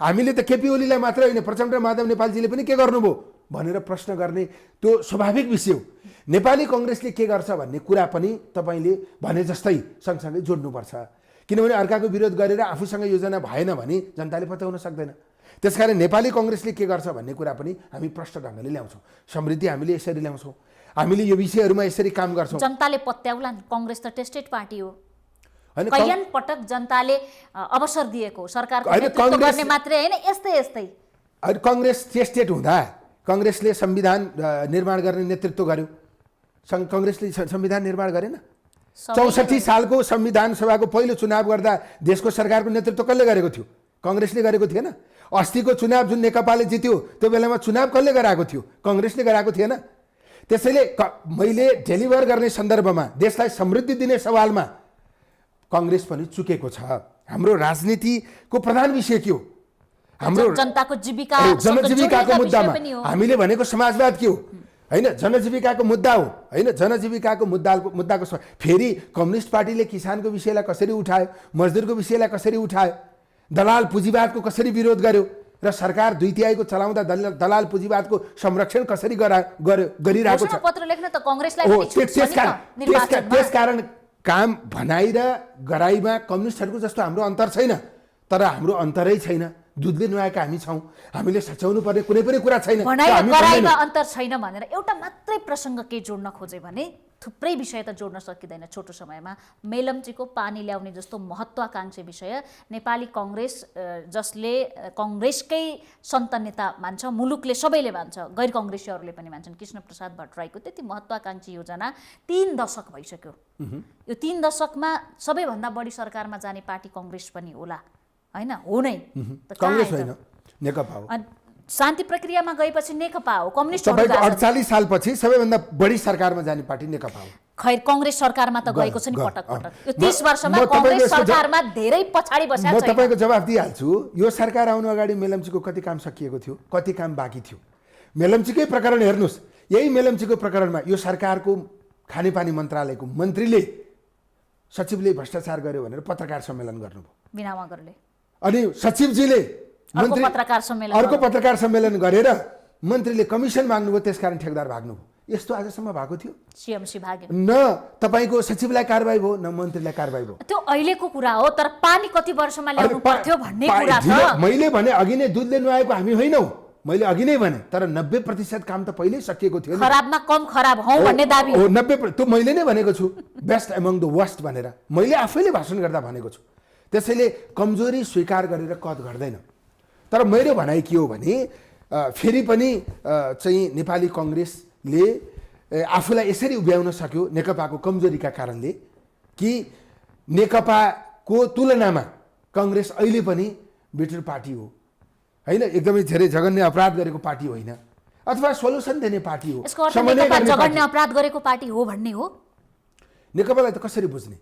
हामीले त केपी ओलीलाई मात्र होइन, प्रचण्ड माधव नेपालजीले पनि के गर्नुभयो भनेर प्रश्न गर्ने त्यो स्वाभाविक विषय हो। नेपाली काङ्ग्रेसले के गर्छ भन्ने कुरा पनि तपाईँले भने जस्तै सँगसँगै जोड्नुपर्छ। किनभने अर्काको विरोध गरेर आफूसँग योजना भएन भने जनताले पत्याउन सक्दैन। त्यसकारण नेपाली काङ्ग्रेसले के गर्छ भन्ने कुरा पनि हामी प्रष्ट ढङ्गले ल्याउँछौँ। समृद्धि हामीले यसरी ल्याउँछौँ, हामीले यो विषयहरूमा यसरी काम गर्छौँ। जनताले पत्याउलान्, काङ्ग्रेस त टेस्टेड पार्टी हो। कैयन पटक जनताले अवसर दिएको सरकारको नेतृत्व गर्ने मात्रै होइन, यस्तै अनि कङ्ग्रेस स्टेट हुँदा कङ्ग्रेसले संविधान निर्माण गर्ने नेतृत्व गर्यो। कङ्ग्रेसले संविधान निर्माण गरेन। 64 सालको संविधान सभाको पहिलो चुनाव गर्दा देशको सरकारको नेतृत्व कसले गरेको थियो? कङ्ग्रेसले गरेको थिएन। अस्तिको चुनाव जुन नेकपाले जित्यो त्यो बेलामा चुनाव कसले गराएको थियो? कङ्ग्रेसले गराएको थिएन। त्यसैले मैले डेलिभर गर्ने सन्दर्भमा देशलाई समृद्धि दिने सवालमा कङ्ग्रेस पनि चुकेको छ। हाम्रो राजनीतिको प्रधान विषय के हो? हाम्रो जनताको जीविका जनजीविकाको मुद्दामा हामीले भनेको समाजवाद के हो? हैन, जनजीविकाको मुद्दा हो। हैन, जनजीविकाको मुद्दाको फेरि कम्युनिस्ट पार्टीले किसानको विषयलाई कसरी उठायो, मजदुरको विषयलाई कसरी उठायो, दलाल पुँजीवादको कसरी विरोध गर्यो र सरकार 2/3 चलाउँदा दलाल पुँजीवादको संरक्षण कसरी गरिरहेको छ। पत्र लेख्न त कांग्रेसलाई पनि छुट छ नि त। त्यसकारण काम भनाइ र गराइमा कम्युनिस्टहरूको जस्तो हाम्रो अन्तर छैन, तर हाम्रो अन्तरै छैन। दुधले नुहाएका हामी छौँ, हामीले सच्याउनु पर्ने कुनै पनि कुरा छैन। भनाइ र गराइमा अन्तर छैन भनेर एउटा मात्रै प्रसङ्ग के जोड्न खोजे भने थुप्रै विषय त जोड्न सकिँदैन छोटो समयमा। मेलम्चीको पानी ल्याउने जस्तो महत्त्वाकांक्षी विषय नेपाली कङ्ग्रेस, जसले कङ्ग्रेसकै सन्त नेता मान्छ, मुलुकले सबैले मान्छ, गैर कङ्ग्रेसीहरूले पनि मान्छन्, कृष्णप्रसाद भट्टराईको त्यति महत्त्वाकांक्षी योजना 3 दशक भइसक्यो। यो 3 दशकमा सबैभन्दा बढी सरकारमा जाने पार्टी कङ्ग्रेस पनि होला, हैन? हो नै, कङ्ग्रेस होइन, नेकपा हो। शान्ति प्रक्रियामा गएपछि नेकपा हो। कम्युनिस्ट 48 सालपछि सबैभन्दा बढी सरकारमा जाने पार्टी नेकपा हो। खैर कङ्ग्रेस सरकारमा त गएको छ नि पटक पटक। यो 30 वर्षमा कङ्ग्रेस सरकारमा धेरै पछाडि बसेको छ। म तपाईको जवाफ दिइहाल्छु। यो सरकार आउनु अगाडि मेलम्चीको कति काम सकिएको थियो, कति काम बाँकी थियो? मेलम्चीकै प्रकरण हेर्नुस्। यही मेलम्चीको प्रकरणमा यो सरकारको खानेपानी मन्त्रालयको मन्त्रीले सचिवले भ्रष्टाचार गर्यो भनेर पत्रकार सम्मेलन गर्नुभयो, बिना मगरले। अनि सचिवजीले अर्को पत्रकार सम्मेलन गरेर मन्त्रीले कमिसन माग्नुभयो, त्यसकारण ठेकदार भाग्नुभयो। यस्तो आजसम्म भएको थियो? सीएमसी भाग्यो। न तपाईको सचिवलाई कारबाही भयो, न मन्त्रीलाई कारबाही भयो। त्यो अहिलेको कुरा हो, तर पानी कति वर्षमा ल्याउनु पर्थ्यो भन्ने कुरा छ। मैले भने अघि नै दुधले नुहाएको हामी होइनौ, मैले अघि नै भने, तर 90% काम त पहिल्यै सकिएको थियो। खराबमा कम खराब हौ भन्ने दाबी हो। 90% त्यो मैले नै भनेको छु, बेस्ट एमङ द वर्स्ट भनेर मैले आफैले भाषण गर्दा भनेको छु। त्यसैले कमजोरी स्वीकार गरेर कद घट्दैन। तर मेरो भनाइ के हो भने फेरि पनि चाहिँ नेपाली कङ्ग्रेसले आफूलाई यसरी उभ्याउन सक्यो नेकपाको कमजोरीका कारणले कि नेकपाको तुलनामा कङ्ग्रेस अहिले पनि बेटर पार्टी हो, हैन? एकदमै धेरै जघन्य अपराध गरेको पार्टी होइन, अथवा सोलुसन दिने पार्टी हो। जघन्य अपराध गरेको पार्टी हो भन्ने हो। नेकपालाई त कसरी बुझ्ने?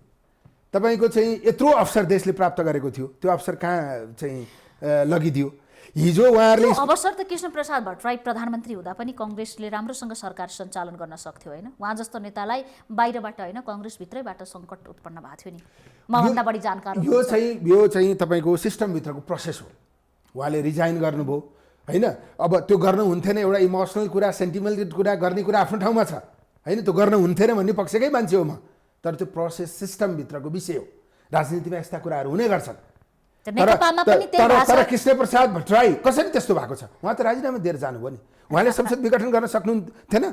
तपाईको चाहिँ यत्रो अवसर देशले प्राप्त गरेको थियो, त्यो अवसर कहाँ चाहिँ लगिदियो? हिजो उहाँहरूले अवसर त कृष्णप्रसाद भट्टराई प्रधानमन्त्री हुँदा पनि कङ्ग्रेसले राम्रोसँग सरकार सञ्चालन गर्न सक्थ्यो, होइन? उहाँ जस्तो नेतालाई बाहिरबाट होइन, कङ्ग्रेसभित्रैबाट सङ्कट उत्पन्न भएको थियो नि। मभन्दा बढी जानकार यो चाहिँ तपाईँको सिस्टमभित्रको प्रोसेस हो। उहाँले रिजाइन गर्नुभयो, होइन? अब त्यो गर्नु हुन्थेन, एउटा इमोसनल कुरा, सेन्टिमेन्टल कुरा गर्ने कुरा आफ्नो ठाउँमा छ, होइन? त्यो गर्नु हुन्थेन भन्ने पक्षकै मान्छे हो म, तर त्यो प्रोसेस सिस्टमभित्रको विषय हो। राजनीतिमा यस्ता कुराहरू हुने गर्छन्। तर कृष्णप्रसाद भट्टराई कसरी त्यस्तो भएको छ? उहाँ त राजीनामा दिएर जानुभयो नि। उहाँले संसद विघटन गर्न सक्नुहुन्थेन?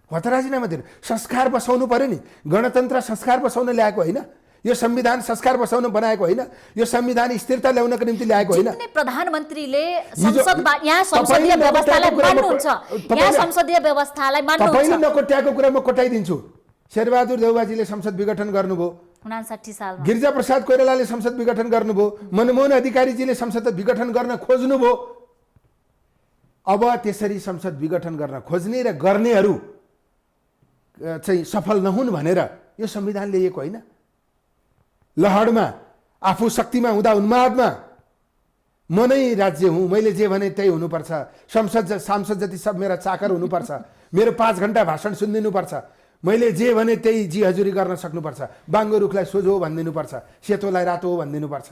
उहाँ त राजीनामा दिएर संस्कार बसाउनु पर्यो नि। गणतन्त्र संस्कार बसाउन ल्याएको होइन, यो संविधान संस्कार बसाउन बनाएको होइन, यो संविधान स्थिरता ल्याउनको निम्ति ल्याएको होइन। प्रधानमन्त्रीले यहाँ संसदीय व्यवस्थालाई मान्नुहुन्छ, यहाँ संसदीय व्यवस्थालाई मान्नुहुन्छ। तपाईले नकोट्याएको कुरा म कोटाइदिन्छु। शेरबहादुर देउबाजीले संसद विघटन गर्नुभयो 59 सालमा, गिरिजाप्रसाद कोइरालाले संसद विघटन गर्नुभयो, मनमोहन अधिकारीजीले संसद विघटन गर्न खोज्नुभयो। अब त्यसरी संसद विघटन गर्न खोज्ने र गर्नेहरू चाहिँ सफल नहुन् भनेर यो संविधान ल्याइएको होइन। लहरमा आफू शक्तिमा हुँदा उन्मादमा म नै राज्य हुँ, मैले जे भने त्यही हुनुपर्छ, सांसद जति सब मेरा चाकर हुनुपर्छ, मेरो 5 घण्टा भाषण सुनिदिनुपर्छ, मैले जे भने त्यही जी हजुरी गर्न सक्नुपर्छ, बाङ्गो रुखलाई सोझो भनिदिनुपर्छ, सेतोलाई रातो हो भनिदिनुपर्छ।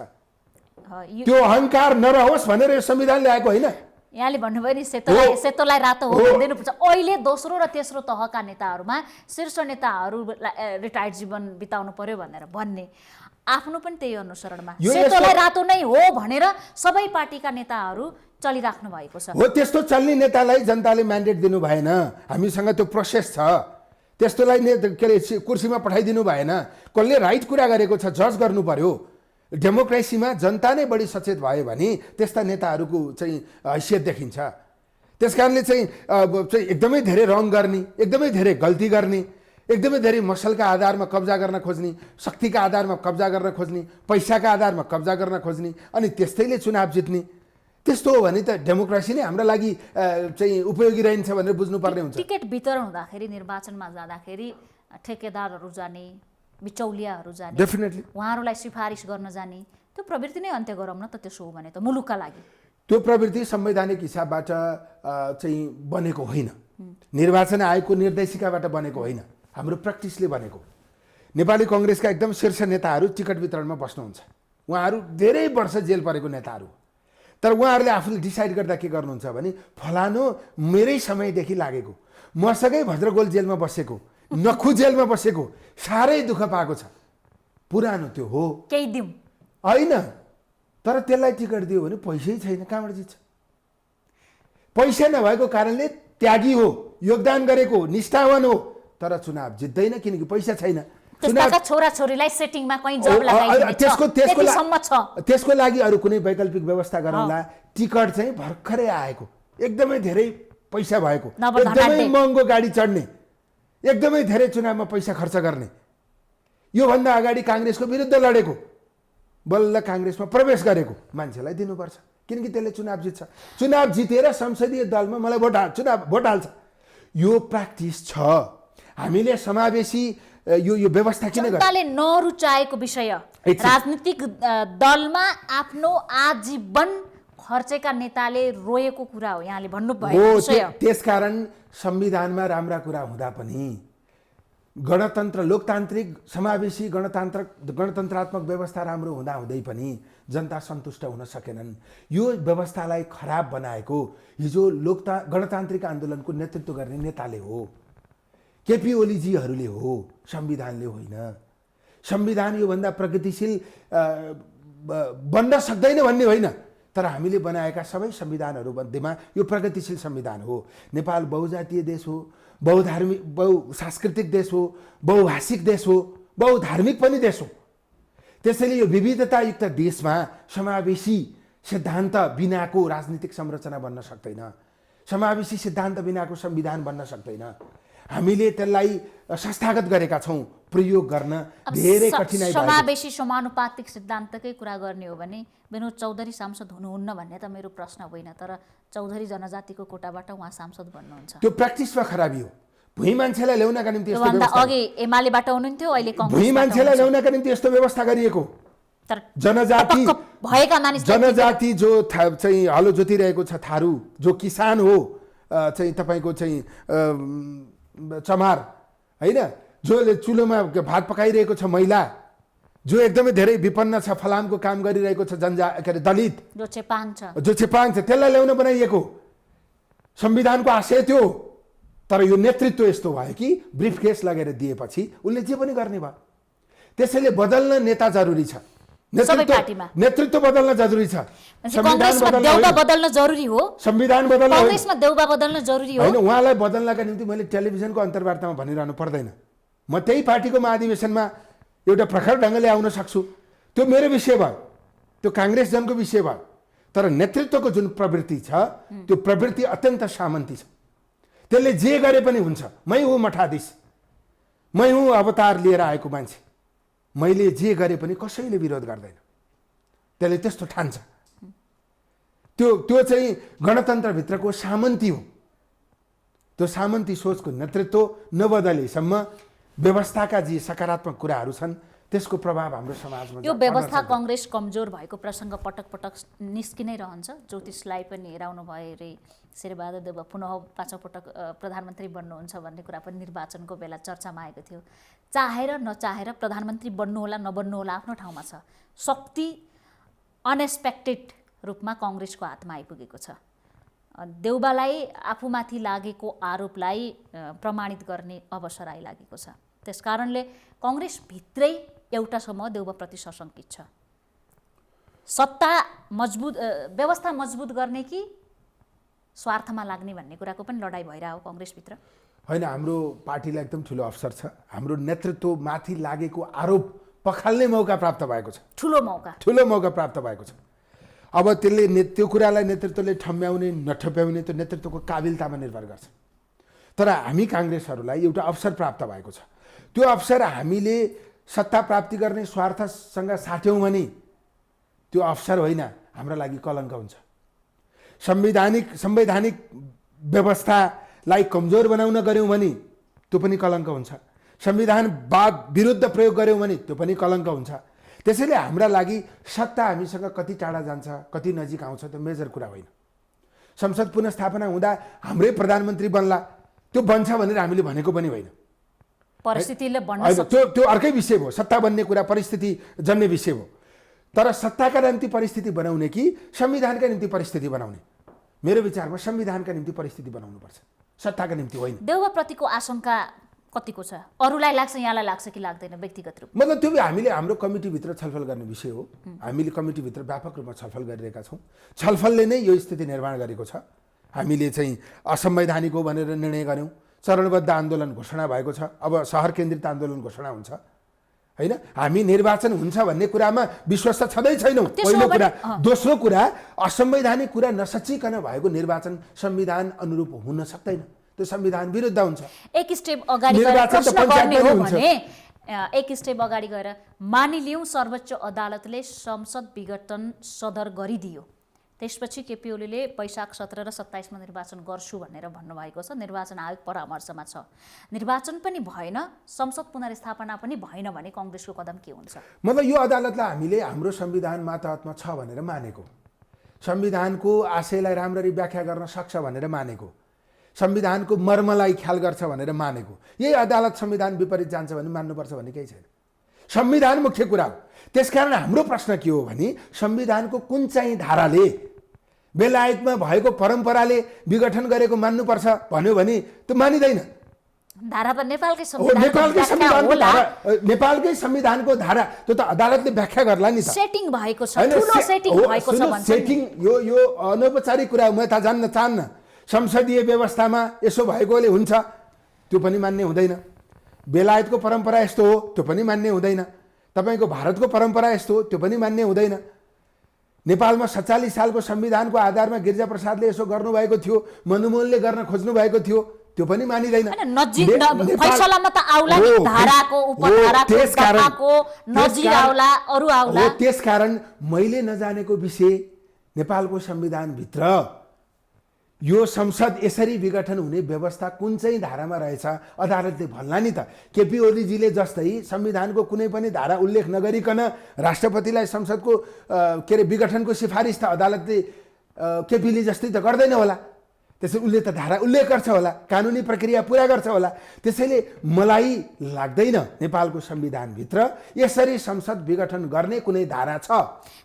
त्यो अहङ्कार नरहोस् भनेर यो संविधान ल्याएको होइन। यहाँले भन्नुभयो नि सेतोलाई रातो हो भनिदिनुपर्छ। अहिले दोस्रो र तेस्रो तहका नेताहरूमा शीर्ष नेताहरू रिटायर्ड जीवन बिताउनु पर्यो भनेर भन्ने, आफ्नो पनि त्यही अनुसरणमा सेतोलाई रातो नै हो भनेर सबै पार्टीका नेताहरू चलिराख्नु भएको छ। हो, त्यस्तो चल्ने नेतालाई जनताले म्यान्डेट दिनु भएन। हामीसँग त्यो प्रोसेस छ। त्यस्तोलाई के अरे कुर्सीमा पठाइदिनु भएन। कसले राइट कुरा गरेको छ जज गर्नु पर्यो। डेमोक्रेसीमा जनता नै बढी सचेत भयो भने त्यस्ता नेताहरूको चाहिँ हैसियत देखिन्छ। त्यस कारणले चाहिँ एकदमै धेरै रङ गर्ने, एकदमै धेरै गल्ती गर्ने, एकदमै धेरै मसलका आधारमा कब्जा गर्न खोज्ने, शक्तिका आधारमा कब्जा गर्न खोज्ने, पैसाका आधारमा कब्जा गर्न खोज्ने अनि त्यस्तैले चुनाव जित्ने, त्यस्तो हो भने त डेमोक्रेसी नै हाम्रो लागि चाहिँ उपयोगी रहन्छ भनेर बुझ्नुपर्ने हुन्छ। टिकट वितरण हुँदाखेरि निर्वाचनमा जाँदाखेरि ठेकेदारहरू जाने, बिचौलियाहरू जाने, डेफिनेटली उहाँहरूलाई सिफारिस गर्न जाने, त्यो प्रवृत्ति नै अन्त्य गरौँ न त। त्यसो हो भने त मुलुकका लागि त्यो प्रवृत्ति संवैधानिक हिसाबबाट चाहिँ बनेको होइन, निर्वाचन आयोगको निर्देशिकाबाट बनेको होइन, हाम्रो प्र्याक्टिसले बनेको। नेपाली कङ्ग्रेसका एकदम शीर्ष नेताहरू टिकट वितरणमा बस्नुहुन्छ, उहाँहरू धेरै वर्ष जेल परेको नेताहरू, तर उहाँहरूले आफूले डिसाइड गर्दा के गर्नुहुन्छ भने फलानु मेरै समयदेखि लागेको, मसँगै भद्रगोल जेलमा बसेको, नखु जेलमा बसेको, साह्रै दुःख पाएको छ, पुरानो त्यो हो केही दिउँ होइन, तर त्यसलाई टिकट दियो भने पैसै छैन, कहाँबाट जित्छ? पैसा नभएको कारणले त्यागी हो, योगदान गरेको, निष्ठावान हो, तर चुनाव जित्दैन किनकि पैसा छैन। त्यसका छोराछोरीलाई सेटिङमा कहीँ जब लगाइदिने छ, त्यतिसम्म छ। त्यसको लागि अरू कुनै वैकल्पिक व्यवस्था गरौँला। टिकट चाहिँ भर्खरै आएको, एकदमै धेरै पैसा भएको, एकदमै महँगो गाडी चढ्ने, एकदमै धेरै चुनावमा पैसा खर्च गर्ने, योभन्दा अगाडि काङ्ग्रेसको विरुद्ध लडेको, बल्ल काङ्ग्रेसमा प्रवेश गरेको मान्छेलाई दिनुपर्छ किनकि त्यसले चुनाव जित्छ। चुनाव जितेर संसदीय दलमा मलाई भोट हाल्छ, यो प्र्याक्टिस छ। हामीले समावेशी यो व्यवस्था किन गर्छ? जनताले नरुचाएको विषय, राजनीतिक दलमा आफ्नो आजीवन खर्चेका नेताले रोएको कुरा हो यहाँले भन्नुभएको विषय। त्यसकारण संविधानमा राम्रा कुरा हुँदा पनि गणतन्त्र, लोकतान्त्रिक, समावेशी, गणतन्त्रात्मक व्यवस्था राम्रो हुँदा हुँदै पनि जनता सन्तुष्ट हुन सकेनन्। यो व्यवस्थालाई खराब बनाएको हिजो गणतान्त्रिक आन्दोलनको नेतृत्व गर्ने नेताले हो, केपी ओलीजीहरूले हो, संविधानले होइन। संविधान योभन्दा प्रगतिशील बन्न सक्दैन भन्ने होइन, तर हामीले बनाएका सबै संविधानहरू मध्येमा यो प्रगतिशील संविधान हो। नेपाल बहुजातीय देश हो, बहुधार्मिक, बहुसांस्कृतिक देश हो, बहुभाषिक देश हो, बहुधार्मिक पनि देश हो। त्यसैले यो विविधतायुक्त देशमा समावेशी सिद्धान्त बिनाको राजनीतिक संरचना बन्न सक्दैन, समावेशी सिद्धान्त बिनाको संविधान बन्न सक्दैन। हामीले त्यसलाई संस्थागत गरेका छौँ, प्रयोग गर्न धेरै कठिनाइ। समावेशी समानुपातिक सिद्धान्तकै कुरा गर्ने हो भने विनोद चौधरी सांसद हुनुहुन्न भन्ने त मेरो प्रश्न होइन, तर चौधरी जनजातिको कोटाबाट उहाँ सांसद बन्नुहुन्छ। त्यो प्र्याक्टिसमा खराबी हो। भुइँ मान्छेलाई ल्याउनका निम्ति अघि एमालेबाट हुनुहुन्थ्यो, अहिले भुइँ मान्छेलाई ल्याउनका निम्ति यस्तो व्यवस्था गरिएको। तर जनजाति भएका मानिस, जनजाति जो चाहिँ हलो जोतिरहेको छ, थारू जो किसान हो, चाहिँ तपाईँको चाहिँ चमार होइन, जो चुलोमा भात पकाइरहेको छ, महिला जो एकदमै धेरै विपन्न छ, फलामको काम गरिरहेको छ, के अरे दलित जो चेपाङ छ, त्यसलाई ल्याउन बनाइएको संविधानको आशय त्यो। तर यो नेतृत्व यस्तो भयो कि ब्रिफकेस लगेर दिएपछि उसले जे पनि गर्ने भयो। त्यसैले बदल्न नेता जरुरी छ, नेतृत्व बदल्न जरुरी छ, देउबा बदल्न जरुरी हो, संविधान बदल्न, कांग्रेसमा देउबा बदल्न जरुरी हो। हैन, उहाँलाई बदल्नका निम्ति मैले टेलिभिजनको अन्तर्वार्तामा भनिरहनु पर्दैन। म त्यही पार्टीको महाधिवेशनमा एउटा प्रखर ढङ्गले आउन सक्छु, त्यो मेरो विषय भयो, त्यो काङ्ग्रेस जनको विषय भयो। तर नेतृत्वको जुन प्रवृत्ति छ त्यो प्रवृत्ति अत्यन्त सामन्ती छ। त्यसले जे गरे पनि हुन्छ, मै हुँ मठाधीश, मै हुँ अवतार लिएर आएको मान्छे, मैले जे गरे पनि कसैले विरोध गर्दैन, त्यसले त्यस्तो ठान्छ। त्यो चाहिँ गणतन्त्रभित्रको सामन्ती हो। त्यो सामन्ती सोचको नेतृत्व नबदलेसम्म व्यवस्थाका जे सकारात्मक कुराहरू छन् त्यसको प्रभाव हाम्रो समाजमा, यो व्यवस्था कङ्ग्रेस कमजोर भएको प्रसङ्ग पटक पटक निस्किनै रहन्छ। ज्योतिषलाई पनि हेराउनु भयो रे, शेरबहादुर देउवा पुनः पाँचौँ पटक प्रधानमन्त्री बन्नुहुन्छ भन्ने कुरा पनि निर्वाचनको बेला चर्चामा आएको थियो। चाहेर नचाहेर प्रधानमन्त्री बन्नुहोला नबन्नुहोला आफ्नो ठाउँमा छ, शक्ति अनएक्सपेक्टेड रूपमा कङ्ग्रेसको हातमा आइपुगेको छ। देउबालाई आफूमाथि लागेको आरोपलाई प्रमाणित गर्ने अवसर आइलागेको छ। त्यसकारणले कङ्ग्रेसभित्रै एउटा समूह देउबाप्रति सशङ्कित छ। सत्ता मजबुत, व्यवस्था मजबुत गर्ने कि स्वार्थमा लाग्ने भन्ने कुराको पनि लडाइँ भइरहेको कङ्ग्रेसभित्र। होइन, हाम्रो पार्टीलाई एकदम ठुलो अवसर छ। हाम्रो नेतृत्वमाथि लागेको आरोप पखाल्ने मौका प्राप्त भएको छ, ठुलो मौका प्राप्त भएको छ। अब त्यसले त्यो कुरालाई नेतृत्वले ठम्ब्याउने नठम्ब्याउने त्यो नेतृत्वको काबिलतामा निर्भर गर्छ। तर हामी काङ्ग्रेसहरूलाई एउटा अवसर प्राप्त भएको छ। त्यो अवसर हामीले सत्ता प्राप्ति गर्ने स्वार्थसँग साट्यौँ भने त्यो अवसर होइन, हाम्रो लागि कलङ्क हुन्छ। संवैधानिक व्यवस्थालाई कमजोर बनाउन गऱ्यौँ भने त्यो पनि कलङ्क हुन्छ। संविधानवाद विरुद्ध प्रयोग गऱ्यौँ भने त्यो पनि कलङ्क हुन्छ। त्यसैले हाम्रा लागि सत्ता हामीसँग कति टाढा जान्छ, कति नजिक आउँछ त्यो मेजर कुरा होइन। संसद पुनर्स्थापना हुँदा हाम्रै प्रधानमन्त्री बन्ला, त्यो बन्छ भनेर हामीले भनेको पनि होइन। परिस्थितिले बन्न सक्छ, त्यो अर्कै विषय हो। सत्ता बन्ने कुरा परिस्थिति जन्ने विषय हो। तर सत्ताका निम्ति परिस्थिति बनाउने कि संविधानका निम्ति परिस्थिति बनाउने? मेरो विचारमा संविधानका निम्ति परिस्थिति बनाउनुपर्छ, सत्ताका निम्ति होइन। देउवाप्रतिको आशंका कतिको छ? अरूलाई लाग्छ, यहाँलाई लाग्छ कि लाग्दैन व्यक्तिगत रूपमा? मतलब त्यो हामीले हाम्रो कमिटीभित्र छलफल गर्ने विषय हो। हामीले कमिटीभित्र व्यापक रूपमा छलफल गरिरहेका छौँ। छलफलले नै यो स्थिति निर्माण गरेको छ। हामीले चाहिँ असंवैधानिक हो भनेर निर्णय गऱ्यौँ। चरणबद्ध आन्दोलन घोषणा भएको छ। अब सहर केन्द्रित आन्दोलन घोषणा हुन्छ होइन। हामी निर्वाचन हुन्छ भन्ने कुरामा विश्वास छँदै छैनौँ, पहिलो कुरा। दोस्रो कुरा, असंवैधानिक कुरा नसचिकन भएको निर्वाचन संविधान अनुरूप हुन सक्दैन, त्यो संविधान विरुद्ध हुन्छ। एक स्टेप अगाडि गएर मानिलियौँ सर्वोच्च अदालतले संसद विघटन सदर गरिदियो, त्यसपछि केपी ओलीले वैशाख 17 र 27मा निर्वाचन गर्छु भनेर भन्नुभएको छ। निर्वाचन आयोग परामर्शमा छ। निर्वाचन पनि भएन, संसद पुनर्स्थापना पनि भएन भने काङ्ग्रेसको कदम के हुन्छ? मतलब यो अदालतलाई हामीले हाम्रो संविधान मातहतमा छ भनेर मानेको, संविधानको आशयलाई राम्ररी व्याख्या गर्न सक्छ भनेर मानेको, संविधानको मर्मलाई ख्याल गर्छ भनेर मानेको। यही अदालत संविधान विपरीत जान्छ भने मान्नुपर्छ भन्ने केही छैन। संविधान मुख्य कुरा हो। त्यसकारण हाम्रो प्रश्न के हो भने संविधानको कुन चाहिँ धाराले, बेलायतमा भएको परम्पराले विघटन गरेको मान्नुपर्छ भन्यो भने त्यो मानिँदैन। धारा त नेपालकै संविधानको धारा, त्यो त अदालतले व्याख्या गर्ला नि त। सेटिङ भएको छ, ठुलो सेटिङ भएको छ भन्छ। सेटिङ यो अनौपचारिक कुरा हो, म त जान्न चाहन्न। संसदीय व्यवस्थामा यसो भएकोले हुन्छ, त्यो पनि मान्ने हुँदैन। बेलायतको परम्परा यस्तो हो, त्यो पनि मान्ने हुँदैन। तपाईँको भारतको परम्परा यस्तो हो, त्यो पनि मान्ने हुँदैन। नेपालमा 47 सालको संविधानको आधारमा गिरिजाप्रसादले यसो गर्नुभएको थियो, मनमोहनले गर्न खोज्नु भएको थियो, त्यो पनि मानिँदैन। त्यसकारण मैले नजानेको विषय नेपालको संविधानभित्र यो संसद यसरी विघटन हुने व्यवस्था कुन चाहिँ धारामा रहेछ अदालतले भन्ला नि त। केपी ओलीजीले जस्तै संविधानको कुनै पनि धारा उल्लेख नगरिकन राष्ट्रपतिलाई संसदको विघटनको सिफारिस त अदालतले केपीले जस्तै त गर्दैन होला। त्यसैले उसले त धारा उल्लेख गर्छ होला, कानुनी प्रक्रिया पुरा गर्छ होला। त्यसैले मलाई लाग्दैन नेपालको संविधानभित्र यसरी संसद विघटन गर्ने कुनै धारा छ।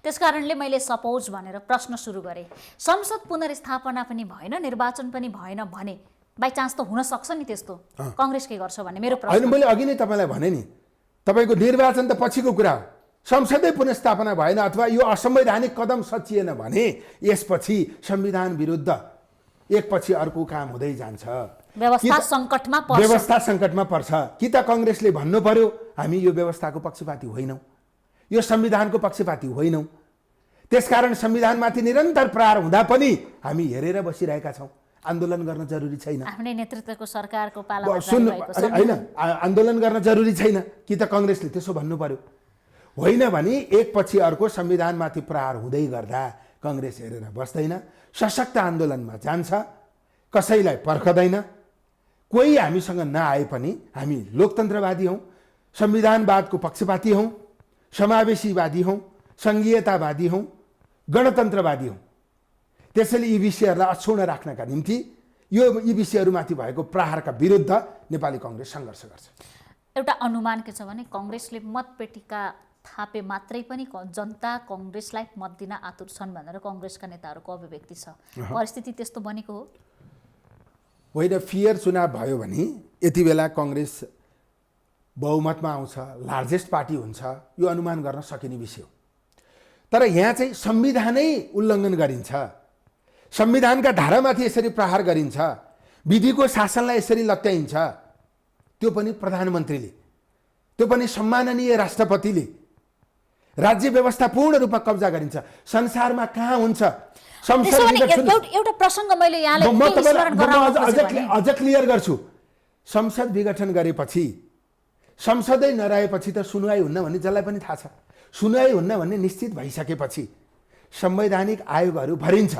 त्यसकारणले मैले सपोज भनेर प्रश्न सुरु गरेँ। संसद पुनर्स्थापना पनि भएन, निर्वाचन पनि भएन भने बाई चान्स त हुन सक्छ नि त्यस्तो, काङ्ग्रेस के गर्छ भन्ने मेरो प्रश्न। होइन, मैले अघि नै तपाईँलाई भने नि, तपाईँको निर्वाचन त पछिको कुरा हो। संसदै पुनर्स्थापना भएन अथवा यो असंवैधानिक कदम सचिएन भने यसपछि संविधान विरुद्ध एकपछि अर्को काम हुँदै जान्छ। व्यवस्था सङ्कटमा पर्छ। कि त काङ्ग्रेसले भन्नु पर्यो हामी यो व्यवस्थाको पक्षपाती होइनौँ, यो संविधानको पक्षपाती होइनौँ, त्यसकारण संविधानमाथि निरन्तर प्रहार हुँदा पनि हामी हेरेर बसिरहेका छौँ, आन्दोलन गर्न जरुरी छैन। आफ्नै नेतृत्वको सरकारको पालामा होइन, आन्दोलन गर्न जरुरी छैन। कि त काङ्ग्रेसले त्यसो भन्नु पर्यो। होइन भने एकपछि अर्को संविधानमाथि प्रहार हुँदै गर्दा काङ्ग्रेस हेरेर बस्दैन, सशक्त आन्दोलनमा जान्छ, कसैलाई पर्खदैन। कोही हामीसँग नआए पनि हामी लोकतन्त्रवादी हौँ, संविधानवादको पक्षपाती हौँ, समावेशीवादी हौँ, सङ्घीयतावादी हौँ, गणतन्त्रवादी हौँ। त्यसैले यी विषयहरूलाई अक्षुण्ण राख्नका निम्ति यी विषयहरूमाथि भएको प्रहारका विरुद्ध नेपाली काङ्ग्रेस सङ्घर्ष गर्छ। एउटा अनुमान के छ भने काङ्ग्रेसले मतपेटिका थापे मात्रै पनि जनता काङ्ग्रेसलाई मत दिन आतुर छन् भनेर काङ्ग्रेसका नेताहरूको अभिव्यक्ति छ। परिस्थिति त्यस्तो बनेको हो? होइन, फियर चुनाव भयो भने यति बेला काङ्ग्रेस बहुमतमा आउँछ, लार्जेस्ट पार्टी हुन्छ, यो अनुमान गर्न सकिने विषय हो। तर यहाँ चाहिँ संविधानै उल्लङ्घन गरिन्छ, संविधानका धारामाथि यसरी प्रहार गरिन्छ, विधिको शासनलाई यसरी लत्याइन्छ, त्यो पनि प्रधानमन्त्रीले। त्यो पनि सम्माननीय राष्ट्रपतिले राज्य व्यवस्था पूर्ण रूपमा कब्जा गरिन्छ। संसारमा कहाँ हुन्छ एउटा प्रसङ्ग मैले यहाँलाई स्मरण गराउन खोजेँ अझ क्लियर गर्छु। संसद विघटन गरेपछि संसदै नरहेपछि त सुनवाई हुन्न भन्ने जसलाई पनि थाहा छ। सुनवाई हुन्न भन्ने निश्चित भइसकेपछि संवैधानिक आयोगहरू भरिन्छ।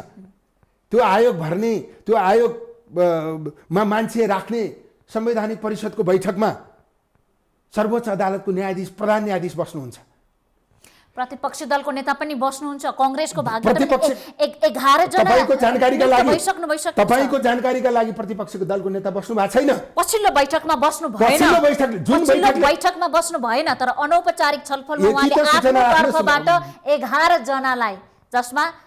त्यो आयोग भर्ने, त्यो आयोगमा मान्छे राख्ने संवैधानिक परिषदको बैठकमा सर्वोच्च अदालतको न्यायाधीश, प्रधान न्यायाधीश बस्नुहुन्छ। प्रतिपक्षी दलको नेता पनि बस्नुहुन्छ। कांग्रेसको भागबाट प्रतिपक्ष 11 जना तपाईको जानकारीका लागि भइसक्नु तपाईको जानकारीका लागि प्रतिपक्षको दलको नेता बस्नु भएको छैन। पछिल्लो बैठकमा बस्नु भएन। पछिल्लो बैठकमा बस्नु भएन, तर अनौपचारिक छलफलमा उहाँले आफ्नो तर्फबाट 11 जनालाई, जसमा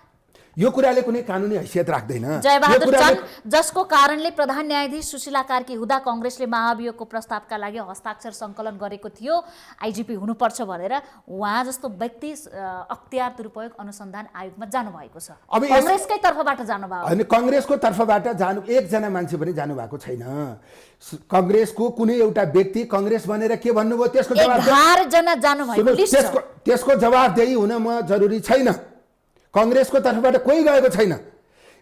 यो कुराले कुनै कानुनी हैसियत राख्दैन। जयबहादुर चन्द, जसको कारणले प्रधान न्यायाधीश सुशीला कार्की हुँदा कांग्रेसले महाभियोगको प्रस्तावका लागि हस्ताक्षर सङ्कलन गरेको थियो, आइजिपी हुनुपर्छ भनेर। उहाँ जस्तो व्यक्ति अख्तियार दुरुपयोग अनुसन्धान आयोगमा जानुभएको छ। कांग्रेसकै तर्फबाट जानुभयो होइन, कांग्रेसको तर्फबाट जानु एकजना मान्छे पनि जानुभएको छैन। कांग्रेसको कुनै एउटा व्यक्ति कांग्रेस भनेर के भन्नुभयो त्यसको जवाफ 11 जना जानुभएको लिस्ट छ। त्यसको जवाफदेही हुन म जरुरी छैन। कांग्रेसको तर्फबाट कोही गएको छैन।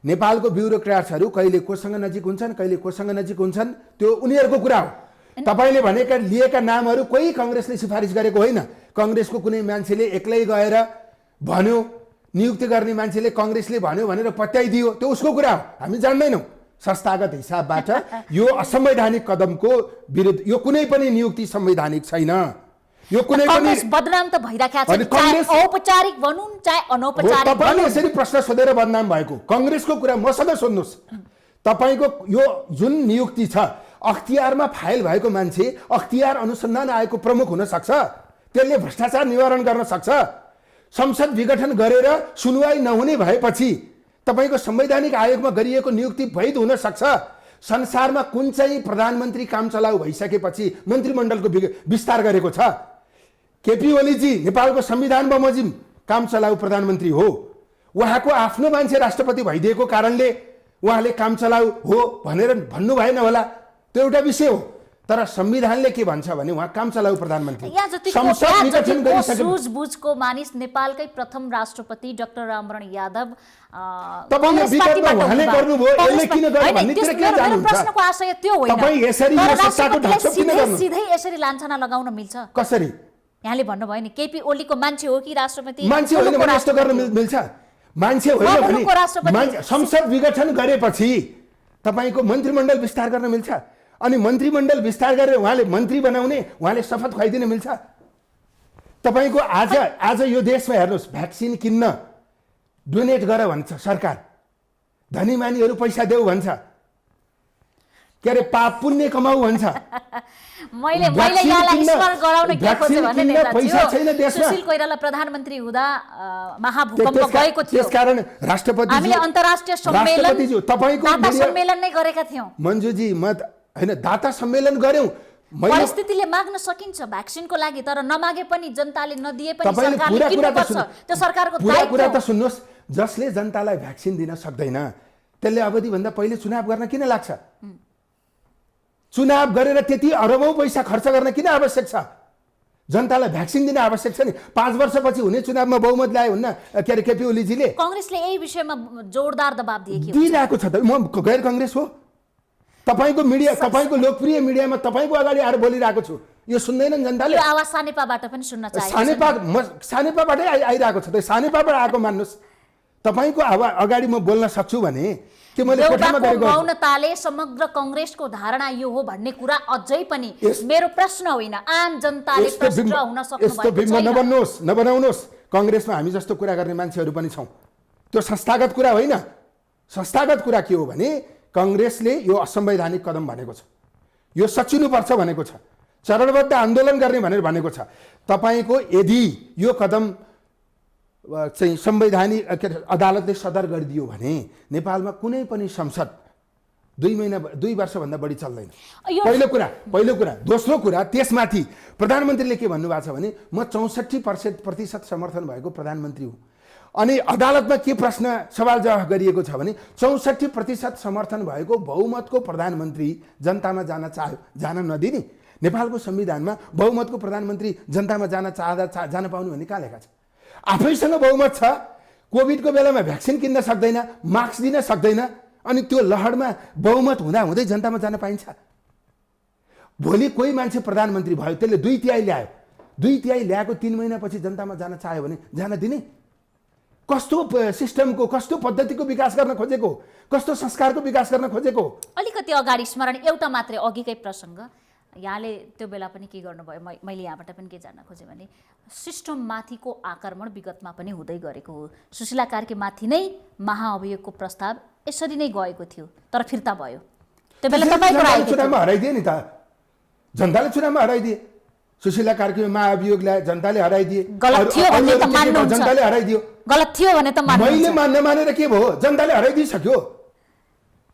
नेपालको ब्युरोक्राट्सहरू कहिले कोसँग नजिक हुन्छन्, कहिले कोसँग नजिक हुन्छन्, त्यो उनीहरूको कुरा हो। तपाईले भनेका लिएका नामहरू कोही कांग्रेसले सिफारिस गरेको होइन। कांग्रेसको कुनै मान्छेले एक्लै गएर भन्यो, नियुक्ति गर्ने मान्छेले कांग्रेसले भन्यो भनेर पत्याइदियो, त्यो उसको कुरा हो। हामी जान्दैनौँ। संस्थागत हिसाबबाट यो असंवैधानिक कदमको विरुद्ध यो कुनै पनि नियुक्ति संवैधानिक छैन। यो कुनै पनि बदनाम त भइराखेको छ, चाहे औपचारिक भनौँ चाहे अनौपचारिक। तपाईले यसरी प्रश्न सोधेर बदनाम भएको कांग्रेसको कुरा मसँग सोध्नुहोस्। तपाईको यो जुन नियुक्ति छ, अख्तियारमा फाइल भएको मान्छे अख्तियार अनुसन्धान आयोगको प्रमुख हुन सक्छ। त्यसले भ्रष्टाचार निवारण गर्न सक्छ। संसद विघटन गरेर सुनवाई नहुने भएपछि तपाईको संवैधानिक आयोगमा गरिएको नियुक्ति वैध हुन सक्छ। संसारमा कुन चाहिँ प्रधानमन्त्री काम चलाउ भइसकेपछि मन्त्रीमण्डलको विस्तार गरेको छ? केपी ओलीजी नेपालको संविधान बमोजिम काम चलाउ प्रधानमन्त्री हो। उहाँको आफ्नो मान्छे राष्ट्रपति भइदिएको कारणले उहाँले काम चलाउ हो भनेर भन्नु भएन होला, त्यो एउटा विषय हो। तर संविधानले के भन्छ भने उहाँ काम चलाउ प्रधानमन्त्री। बुझको मानिस नेपालकै प्रथम राष्ट्रपति डाक्टर रामवरण यादव प्रश्नको आशय त्यो होइन। सिधै यसरी लान्छना लगाउन मिल्छ? कसरी? यहाँले भन्नुभयो नि केपी ओलीको मान्छे हो कि राष्ट्रपति? मान्छे होइन भने यस्तो गर्न मिल्छ? मान्छे होइन भने संसद विघटन गरेपछि तपाईको मन्त्रीमण्डल विस्तार गर्न मिल्छ? अनि मन्त्रीमण्डल विस्तार गरेर उहाँले मन्त्री बनाउने, उहाँले शपथ खुवाइदिन मिल्छ? तपाईको आज यो देशमा हेर्नुहोस्, भ्याक्सिन किन्न डोनेट गर भन्छ सरकार, धनी मानीहरू पैसा देऊ भन्छ, के अरे पाप पुण्य कमाऊ भन्छ। मैले यहाँलाई स्मरण गराउन के खोजेँ भने नेताजी सुशील कोइराला प्रधानमन्त्री हुँदा महाभूकम्प गएको थियो। त्यसकारण राष्ट्रपति हामीले अन्तर्राष्ट्रिय सम्मेलन नै गरेका थियौँ। मन्जुजी म हैन दाता सम्मेलन गर्यौं। परिस्थितिले माग्न सकिन्छ भ्याक्सिनको लागि, तर नमागे पनि जनताले नदिए पनि सरकारले किन्नुपर्छ। त्यो सरकारको दायित्व। कुरा त सुन्नुहोस्, जसले जनतालाई भ्याक्सिन दिन सक्दैन त्यसले अवधिभन्दा पहिले चुनाव गर्न किन लाग्छ? चुनाव गरेर त्यति अरबौं पैसा खर्च गर्न किन आवश्यक छ? जनतालाई भ्याक्सिन दिन आवश्यक छ नि। 5 वर्षपछि हुने चुनावमा बहुमत ल्याए हुन्न के अरे केपी ओलीजीले? कांग्रेसले यही विषयमा जोरदार दबाब दिइरहेको छ। त म गैर कांग्रेस हो? तपाईको मिडिया, तपाईको लोकप्रिय मिडियामा तपाईको अगाडि आएर बोलिरहेको छु, यो सुन्दैनन् जनताले? यो आवाज सानेपाबाट पनि सुन्न चाहिन्छ। सानेपाबाटै आइरहेको छ। त सानेपाबाट आएको मान्नुस्। तपाईको अगाडि म बोल्न सक्छु भने के मैले कोठामा गरेको मौनताले समग्र कांग्रेसको धारणा यो हो भन्ने कुरा अझै पनि मेरो प्रश्न होइन, आम जनताले प्रश्न हुन सक्नु भएको छैन। नबनाउनुहोस्। कांग्रेसमा हामी जस्तो कुरा गर्ने मान्छेहरू पनि छौं। त्यो संस्थागत कुरा होइन। संस्थागत कुरा के हो भने कांग्रेसले यो असंवैधानिक कदम भनेको छ, यो सचिनुपर्छ भनेको छ, चरणबद्ध आन्दोलन गर्ने भनेर भनेको छ। तपाईको यदि यो कदम चाहिँ संवैधानिक अदालतले सदर गरिदियो भने नेपालमा कुनै पनि संसद 2 वर्षभन्दा बढी चल्दैन। पहिलो कुरा। दोस्रो कुरा, त्यसमाथि प्रधानमन्त्रीले के भन्नुभएको छ भने म 64% समर्थन भएको प्रधानमन्त्री हुँ। अनि अदालतमा के प्रश्न सवाल जवाफ गरिएको छ भने 64% समर्थन भएको बहुमतको प्रधानमन्त्री जनतामा जान नदिने, नेपालको संविधानमा बहुमतको प्रधानमन्त्री जनतामा जान पाउनु भन्ने कहाँ लेखा छ? आफैसँग बहुमत छ, कोभिडको बेलामा भ्याक्सिन किन्न सक्दैन, मास्क दिन सक्दैन, अनि त्यो लहरमा बहुमत हुँदै जनतामा जान पाइन्छ? भोलि कोही मान्छे प्रधानमन्त्री भयो, त्यसले 2/3 ल्यायो, 2/3 ल्याएको 3 महिनापछि जनतामा जान चाह्यो भने जान दिने? कस्तो सिस्टमको, कस्तो पद्धतिको विकास गर्न खोजेको, कस्तो संस्कारको विकास गर्न खोजेको? अलिकति अगाडि स्मरण एउटा मात्रै अघिकै प्रसङ्ग, यहाँले त्यो बेला पनि के गर्नुभयो, मैले यहाँबाट पनि के जान्न खोजेँ भने सिस्टममाथिको आक्रमण विगतमा पनि हुँदै गरेको हो। सुशीला कार्की माथि नै महाअभियोगको प्रस्ताव यसरी नै गएको थियो, तर फिर्ता भयो। त्यो बेला तपाईँको राय के थियो? चुनावमा हराइदिए नि त, जनताले चुनावमा हराइदिए। सुशीला कार्कीमा महाअभियोग ल्याए, जनताले हराइदिए। गलत थियो भन्ने त मान्नुहुन्छ? जनताले हराइदियो। गलत थियो भने त मैले नमानेर के भयो? जनताले हराइदिइसक्यो।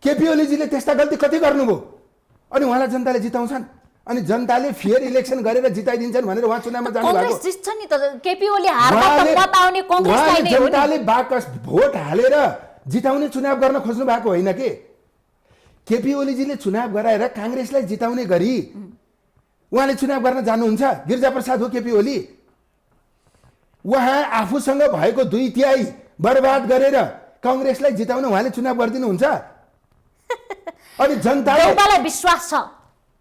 केपी ओलीजीले त्यस्ता गल्ती कति गर्नुभयो? अनि उहाँलाई जनताले जिताउँछन्, अनि जनताले फेयर इलेक्सन गरेर जिताइदिन्छन् भनेर उहाँ चुनावमा जानु भएको। कांग्रेस जित्छ नि त, केपी ओली हार्दा त मत आउने कांग्रेसलाई नै हो नि। जनताले बाकस भोट हालेर जिताउने चुनाव गर्न खोज्नु भएको होइन के? केपी ओलीजीले चुनाव गराएर कांग्रेसलाई जिताउने गरी उहाँले चुनाव गर्न जानुहुन्छ? गिरिजाप्रसाद हो केपी ओली? उहाँ आफूसँग भएको 2/3 बर्बाद गरेर कांग्रेसलाई जिताउन उहाँले चुनाव गरिदिनुहुन्छ? अनि जनताले देउबालाई विश्वास छ?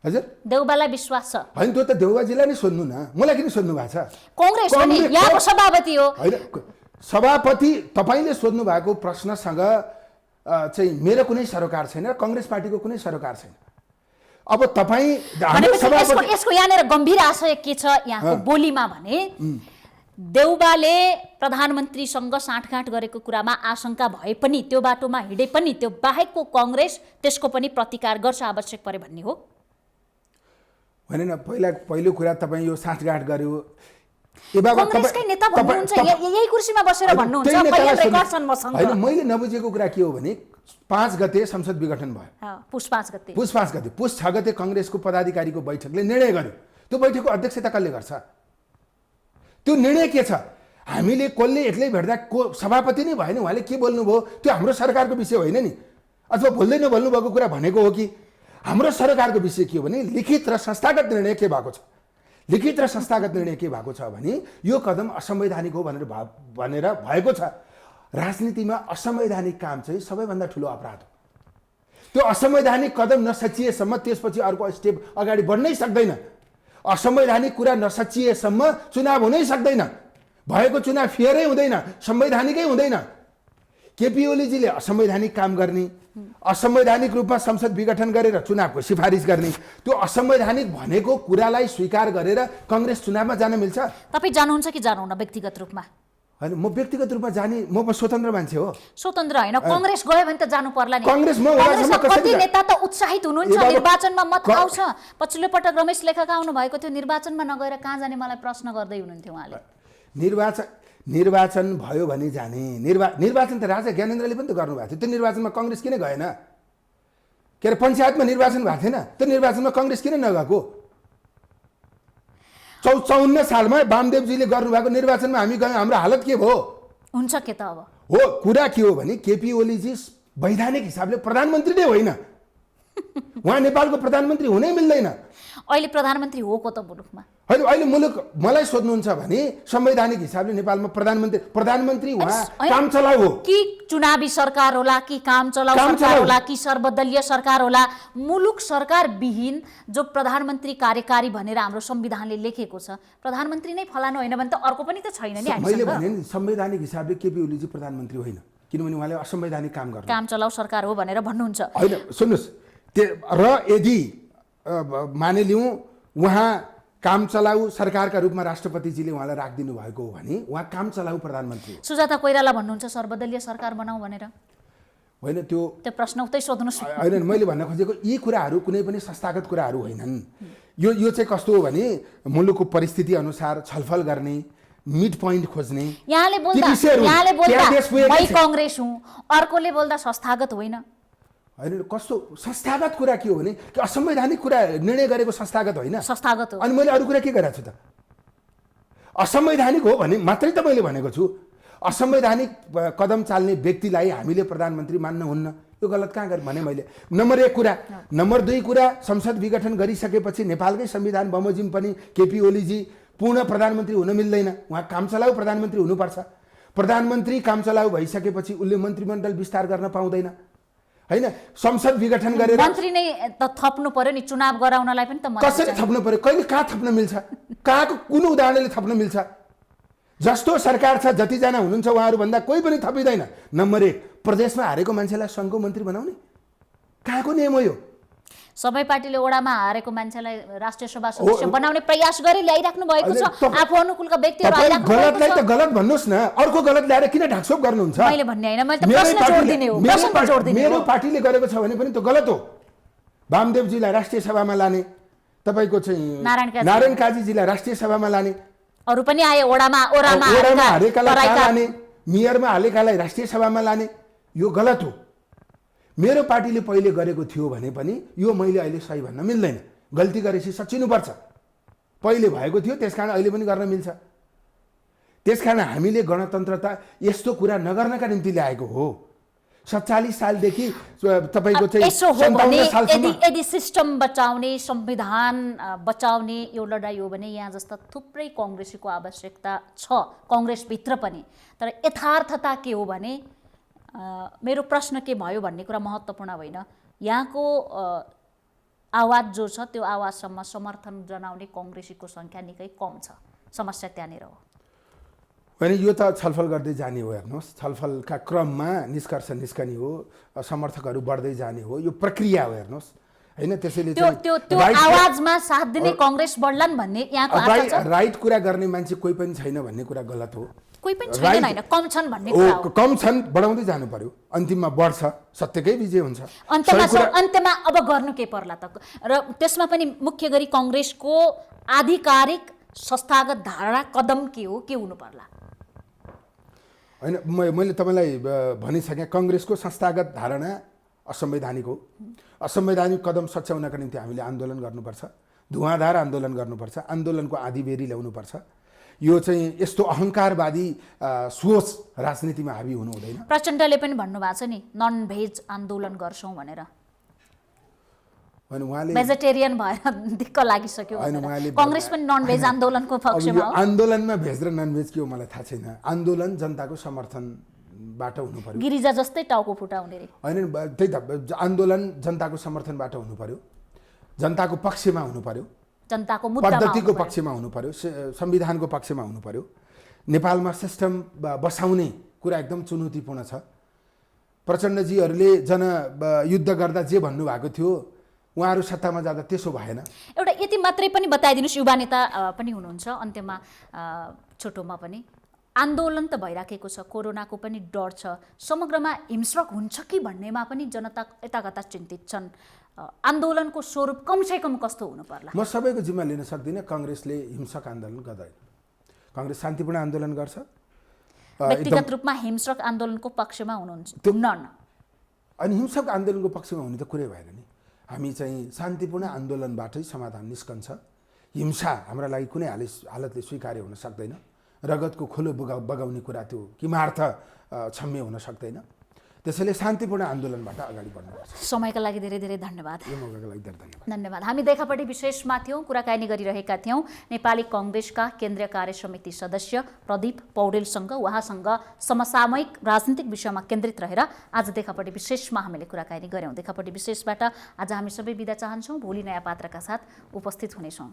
हजुर, देउबालाई विश्वास छ? होइन, त्यो त देउबाजीलाई नै सोध्नु न, मलाई किन सोध्नु भएको छ? कांग्रेस पनि यहाँको सभापति हो। होइन, सभापति तपाईले सोध्नु भएको प्रश्नसँग चाहिँ मेरो कुनै सरोकार छैन, कांग्रेस पार्टीको कुनै सरोकार छैन। अब तपाईँ यसको यहाँनिर गम्भीर आशय के छ यहाँको बोलीमा भने देउबाले प्रधानमन्त्रीसँग साँठगाँठ गरेको कुरामा आशंका भए पनि, त्यो बाटोमा हिँडे पनि, त्यो बाहेकको कांग्रेस त्यसको पनि प्रतिकार गर्छ आवश्यक परे भन्ने हो? होइन, पहिलो कुरा तपाईँ यो साँठगाँठ गर्यो, कांग्रेसकै नेता भन्नुहुन्छ, यही कुर्सीमा बसेर भन्नुहुन्छ, रेकर्ड छन् मसँग। होइन, मैले नबुझेको कुरा के हो भने 5 गते संसद विघटन भयो, पुस 5 गते, पुस 6 गते कांग्रेसको पदाधिकारीको बैठकले निर्णय गर्यो। त्यो बैठकको अध्यक्षता कसले गर्छ? त्यो निर्णय के छ? हामीले कसले एक्लै भेट्दा सभापति नै भएन, उहाँले के बोल्नुभयो त्यो हाम्रो सरकारको विषय होइन नि, अथवा बोल्दै नबोल्नु भएको कुरा भनेको हो कि? हाम्रो सरकारको विषय के हो भने लिखित र संस्थागत निर्णय के भएको छ? लिखित र संस्थागत निर्णय के भएको छ भने यो कदम असंवैधानिक हो भनेर भएको छ। राजनीतिमा असंवैधानिक काम चाहिँ सबैभन्दा ठुलो अपराध हो। त्यो असंवैधानिक कदम नसचिएसम्म त्यसपछि अर्को स्टेप अगाडि बढ्नै सक्दैन। असंवैधानिक कुरा नसचिएसम्म चुनाव हुनै सक्दैन, भएको चुनाव फेयरै हुँदैन, संवैधानिकै हुँदैन। केपी ओलीजीले असंवैधानिक काम गर्ने, असंवैधानिक रूपमा संसद विघटन गरेर चुनावको सिफारिस गर्ने, त्यो असंवैधानिक भनेको कुरालाई स्वीकार गरेर कांग्रेस चुनावमा जान मिल्छ? तपाईँ जानुहुन्छ कि जानुहुन्न व्यक्तिगत रूपमा? होइन, म व्यक्तिगत रूपमा जाने, म स्वतन्त्र मान्छे हो। स्वतन्त्र होइन, कांग्रेस गयो भने त जानु पर्ला नि। कांग्रेसमा कति नेता त उत्साहित हुनुहुन्छ, निर्वाचनमा मत आउँछ। पछिल्लो पटक रमेश लेखक आउनु भएको थियो, निर्वाचनमा नगएर कहाँ जाने मलाई प्रश्न गर्दै हुनुहुन्थ्यो उहाँले। निर्वाचन भयो भने जाने, निर्वाचन त राजा ज्ञानेन्द्रले पनि त गर्नुभएको थियो। त्यो निर्वाचनमा कांग्रेस किन गएन? के अरे पञ्चायतमा निर्वाचन भएको थिएन? त्यो निर्वाचनमा कांग्रेस किन नगएको? 54 सालमा वामदेवजीले गर्नुभएको निर्वाचनमा हामी गयौँ, हाम्रो हालत के भयो? हुन्छ के त अब? हो, कुरा के हो भने केपी ओलीजी वैधानिक हिसाबले प्रधानमन्त्री नै होइन, उहाँ नेपालको प्रधानमन्त्री हुनै मिल्दैन। अहिले प्रधानमन्त्री हो को त मुलुकमा? होइन, अहिले मुलुक मलाई सोध्नुहुन्छ भने संवैधानिक हिसाबले नेपालमा प्रधानमन्त्री उहाँ काम चलाउ हो कि चुनावी सरकार होला कि काम चलाउ सरकार होला कि सर्वदलीय सरकार होला? मुलुक सरकार विहीन जो प्रधानमन्त्री कार्यकारी भनेर हाम्रो संविधानले लेखेको छ, प्रधानमन्त्री नै फलानु होइन भने त अर्को पनि त छैन नि। मैले भने नि संवैधानिक हिसाबले केपी ओलीजी प्रधानमन्त्री होइन, किनभने उहाँले असंवैधानिक काम गर्नु, काम चलाउ सरकार हो भनेर भन्नुहुन्छ। होइन, सुन्नुहोस्, र यदि मानिलिउँ उहाँ काम चलाउ सरकारका रूपमा राष्ट्रपतिजीले उहाँलाई राखिदिनु भएको हो भने उहाँ काम चलाउ प्रधानमन्त्री हो। सुजाता कोइराला भन्नुहुन्छ सर्वदलीय सरकार बनाऊ भनेर? होइन, त्यो प्रश्न उतै सोध्नुहोस्। होइन, मैले भन्न खोजेको यी कुराहरू कुनै पनि संस्थागत कुराहरू होइनन्। यो चाहिँ कस्तो हो भने मुलुकको परिस्थिति अनुसार छलफल गर्ने, मिड पोइन्ट खोज्ने। यहाँले बोल्दा मै कांग्रेस हुँ, अर्कोले बोल्दा संस्थागत होइन। होइन, कस्तो संस्थागत कुरा के हो भने कि असंवैधानिक कुरा निर्णय गरेको संस्थागत होइन, संस्थागत हो। अनि मैले अरू कुरा के गरेको छु त? असंवैधानिक हो भने मात्रै त मैले भनेको छु। असंवैधानिक कदम चाल्ने व्यक्तिलाई हामीले प्रधानमन्त्री मान्नुहुन्न, यो गलत कहाँ गरेँ भने मैले नम्बर 1 कुरा। नम्बर 2 कुरा, संसद विघटन गरिसकेपछि नेपालकै संविधान बमोजिम पनि केपी ओलीजी पूर्ण प्रधानमन्त्री हुन मिल्दैन, उहाँ काम चलाउ प्रधानमन्त्री हुनुपर्छ। प्रधानमन्त्री काम चलाउ भइसकेपछि उसले मन्त्रीमण्डल विस्तार गर्न पाउँदैन हैन। संसद विघटन गरेर मन्त्री नै त थप्नु पर्यो नि, चुनाव गराउनलाई पनि त कसरी थप्नु पर्यो, कहिले कहाँ थप्न मिल्छ, कहाँको कुन उदाहरणले थप्न मिल्छ? जस्तो सरकार छ जतिजना हुनुहुन्छ उहाँहरूभन्दा कोही पनि थपिँदैन। नम्बर 1, प्रदेशमा हारेको मान्छेलाई सङ्घको मन्त्री बनाउने कहाँको नियम हो यो? सबै पार्टीले ओडामा हारेको मान्छेलाई राष्ट्रिय सभा सदस्य बनाउने प्रयास गरी ल्याइराख्नु भएको छ। आफू अनुकूलका व्यक्तिहरू आइराख्नु भएको छ। गलतलाई त गलत भन्नुहोस् न, अर्को गलत ल्याएर किन ढाकछोप गर्नुहुन्छ? मैले भन्ने हैन, मैले त प्रश्न जोड्दिने हो, प्रश्न जोड्दिने हो। मेरो पार्टीले गरेको छ भने पनि त गलत हो। वामदेवजीलाई राष्ट्रिय सभामा लाने, तपाईको चाहिँ नारायण काजीजीलाई राष्ट्रिय सभामा लाने, अरु पनि आए ओडामा हारेकालाई लाने, मेयरमा हालेकालाई राष्ट्रिय सभामा लाने, यो गलत हो। मेरो पार्टीले पहिले गरेको थियो भने पनि यो मैले अहिले सही भन्न मिल्दैन। गल्ती गरेपछि सचिनुपर्छ। पहिले भएको थियो त्यसकारण अहिले पनि गर्न मिल्छ। त्यसकारण हामीले गणतन्त्रता यस्तो कुरा नगर्नका निम्ति ल्याएको हो। 47 सालदेखि तपाईको चाहिँ 57 सालसम्म यदि सिस्टम बचाउने, संविधान बचाउने यो लडाई हो भने यहाँ जस्ता थुप्रै कांग्रेसीको आवश्यकता छ, कांग्रेसभित्र पनि। तर यथार्थता के हो भने मेरो प्रश्न के भयो भन्ने कुरा महत्त्वपूर्ण होइन। यहाँको आवाज जो छ त्यो आवाजसम्म समर्थन जनाउने कांग्रेसीको संख्या निकै कम छ। समस्या त्यहाँनिर हो। होइन, यो त छलफल गर्दै जाने हो। हेर्नुहोस्, छलफलका क्रममा निष्कर्ष निस्कने हो, समर्थकहरू बढ्दै जाने हो, यो प्रक्रिया हो। हेर्नुहोस् हैन, त्यसैले त्यो आवाजमा साथ दिने कांग्रेस बढ्लान् भन्ने यहाँको आशा छ। राइट कुरा गर्ने मान्छे कोही पनि छैन भन्ने कुरा गलत हो। कोही पनि छैन हैन, कम छन् भन्ने कुरा हो। कम छन्, बढाउँदै जानु पर्यो, अन्तिममा बढ्छ, सत्यकै विजय हुन्छ। अन्त्यमा अब गर्नु के पर्ला त? र त्यसमा पनि मुख्य गरी कांग्रेसको आधिकारिक संस्थागत धारणा कदम के हो, के हुनु पर्ला? हैन, मैले तपाईलाई भनिसकेँ, कांग्रेसको संस्थागत धारणा असंवैधानिक हो। असंवैधानिक कदम सच्याउनका निम्ति हामीले आन्दोलन गर्नुपर्छ, धुवाँधार आन्दोलन गर्नुपर्छ, आन्दोलनको आँधीबेरी ल्याउनुपर्छ। यो चाहिँ यस्तो अहंकारवादी सोच राजनीतिमा हाबी हुनु हुँदैन। प्रचण्डले पनि भन्नुभएको छ नि, नन भेज आन्दोलन गर्छौं भनेर। हैन, उहाँले भेजिटेरियन भएर दिक्क लागिसक्यो भनेर कांग्रेस पनि नन भेज आन्दोलनको पक्षमा हो। आन्दोलनमा भेज र नन भेज के हो मलाई थाहा छैन। आन्दोलन जनताको समर्थनबाट हुनु पर्यो। गिरिजा जस्तै टाउको फुटाउने रे। हैन, त्यही त, आन्दोलन जनताको समर्थनबाट हुनु पर्यो, जनताको पक्षमा हुनु पर्यो, जनताको मुद्दामा पद्धतिको पक्षमा हुनु पर्यो, संविधानको पक्षमा हुनु पर्यो। नेपालमा सिस्टम बसाउने कुरा एकदम चुनौतीपूर्ण छ। प्रचण्डजीहरूले जनयुद्ध गर्दा जे भन्नुभएको थियो, उहाँहरू सत्तामा जाँदा त्यसो भएन। एउटा यति मात्रै पनि बताइदिनुस्, युवा नेता पनि हुनुहुन्छ, अन्त्यमा छोटोमा पनि आन्दोलन त भइराखेको छ, कोरोनाको पनि डर छ, समग्रमा हिंस्रक हुन्छ कि भन्नेमा पनि जनता यताकता चिन्तित छन्। आन्दोलनको स्वरूप कमसेकम कस्तो हुनु पर्ला? म सबैको जिम्मा लिन सक्दिनँ। कांग्रेसले हिंसक आन्दोलन गर्दैन। कांग्रेस शान्तिपूर्ण आन्दोलन गर्छ। व्यक्तिगत रूपमा हिंसक आन्दोलनको पक्षमा हुनुहुन्छ? अनि हिंसक आन्दोलनको पक्षमा हुने त कुरै भएन नि। हामी चाहिँ शान्तिपूर्ण आन्दोलनबाटै समाधान निस्कन्छ। हिंसा हाम्रा लागि कुनै हालतले स्वीकार्य हुन सक्दैन। रगतको खोलो बगाउने कुरा त्यो किमार्थ क्षम्य हुन सक्दैन। त्यसैले शान्तिपूर्ण आन्दोलनबाट अगाडि बढ्नुपर्छ। समयका लागि धेरै धेरै धन्यवाद। यो मौकाका लागि धेरै धन्यवाद। धन्यवाद। हामी देखापट्टि विशेषमा थियौँ, कुराकानी गरिरहेका थियौँ नेपाली कांग्रेसका केन्द्रीय कार्य समिति सदस्य प्रदीप पौडेलसँग। उहाँसँग समसामयिक राजनीतिक विषयमा केन्द्रित रहेर आज देखापट्टि विशेषमा हामीले कुराकानी गऱ्यौँ। देखापट्टि विशेषबाट आज हामी सबै बिदा चाहन्छौँ। भोलि नयाँ पात्रका साथ उपस्थित हुनेछौँ।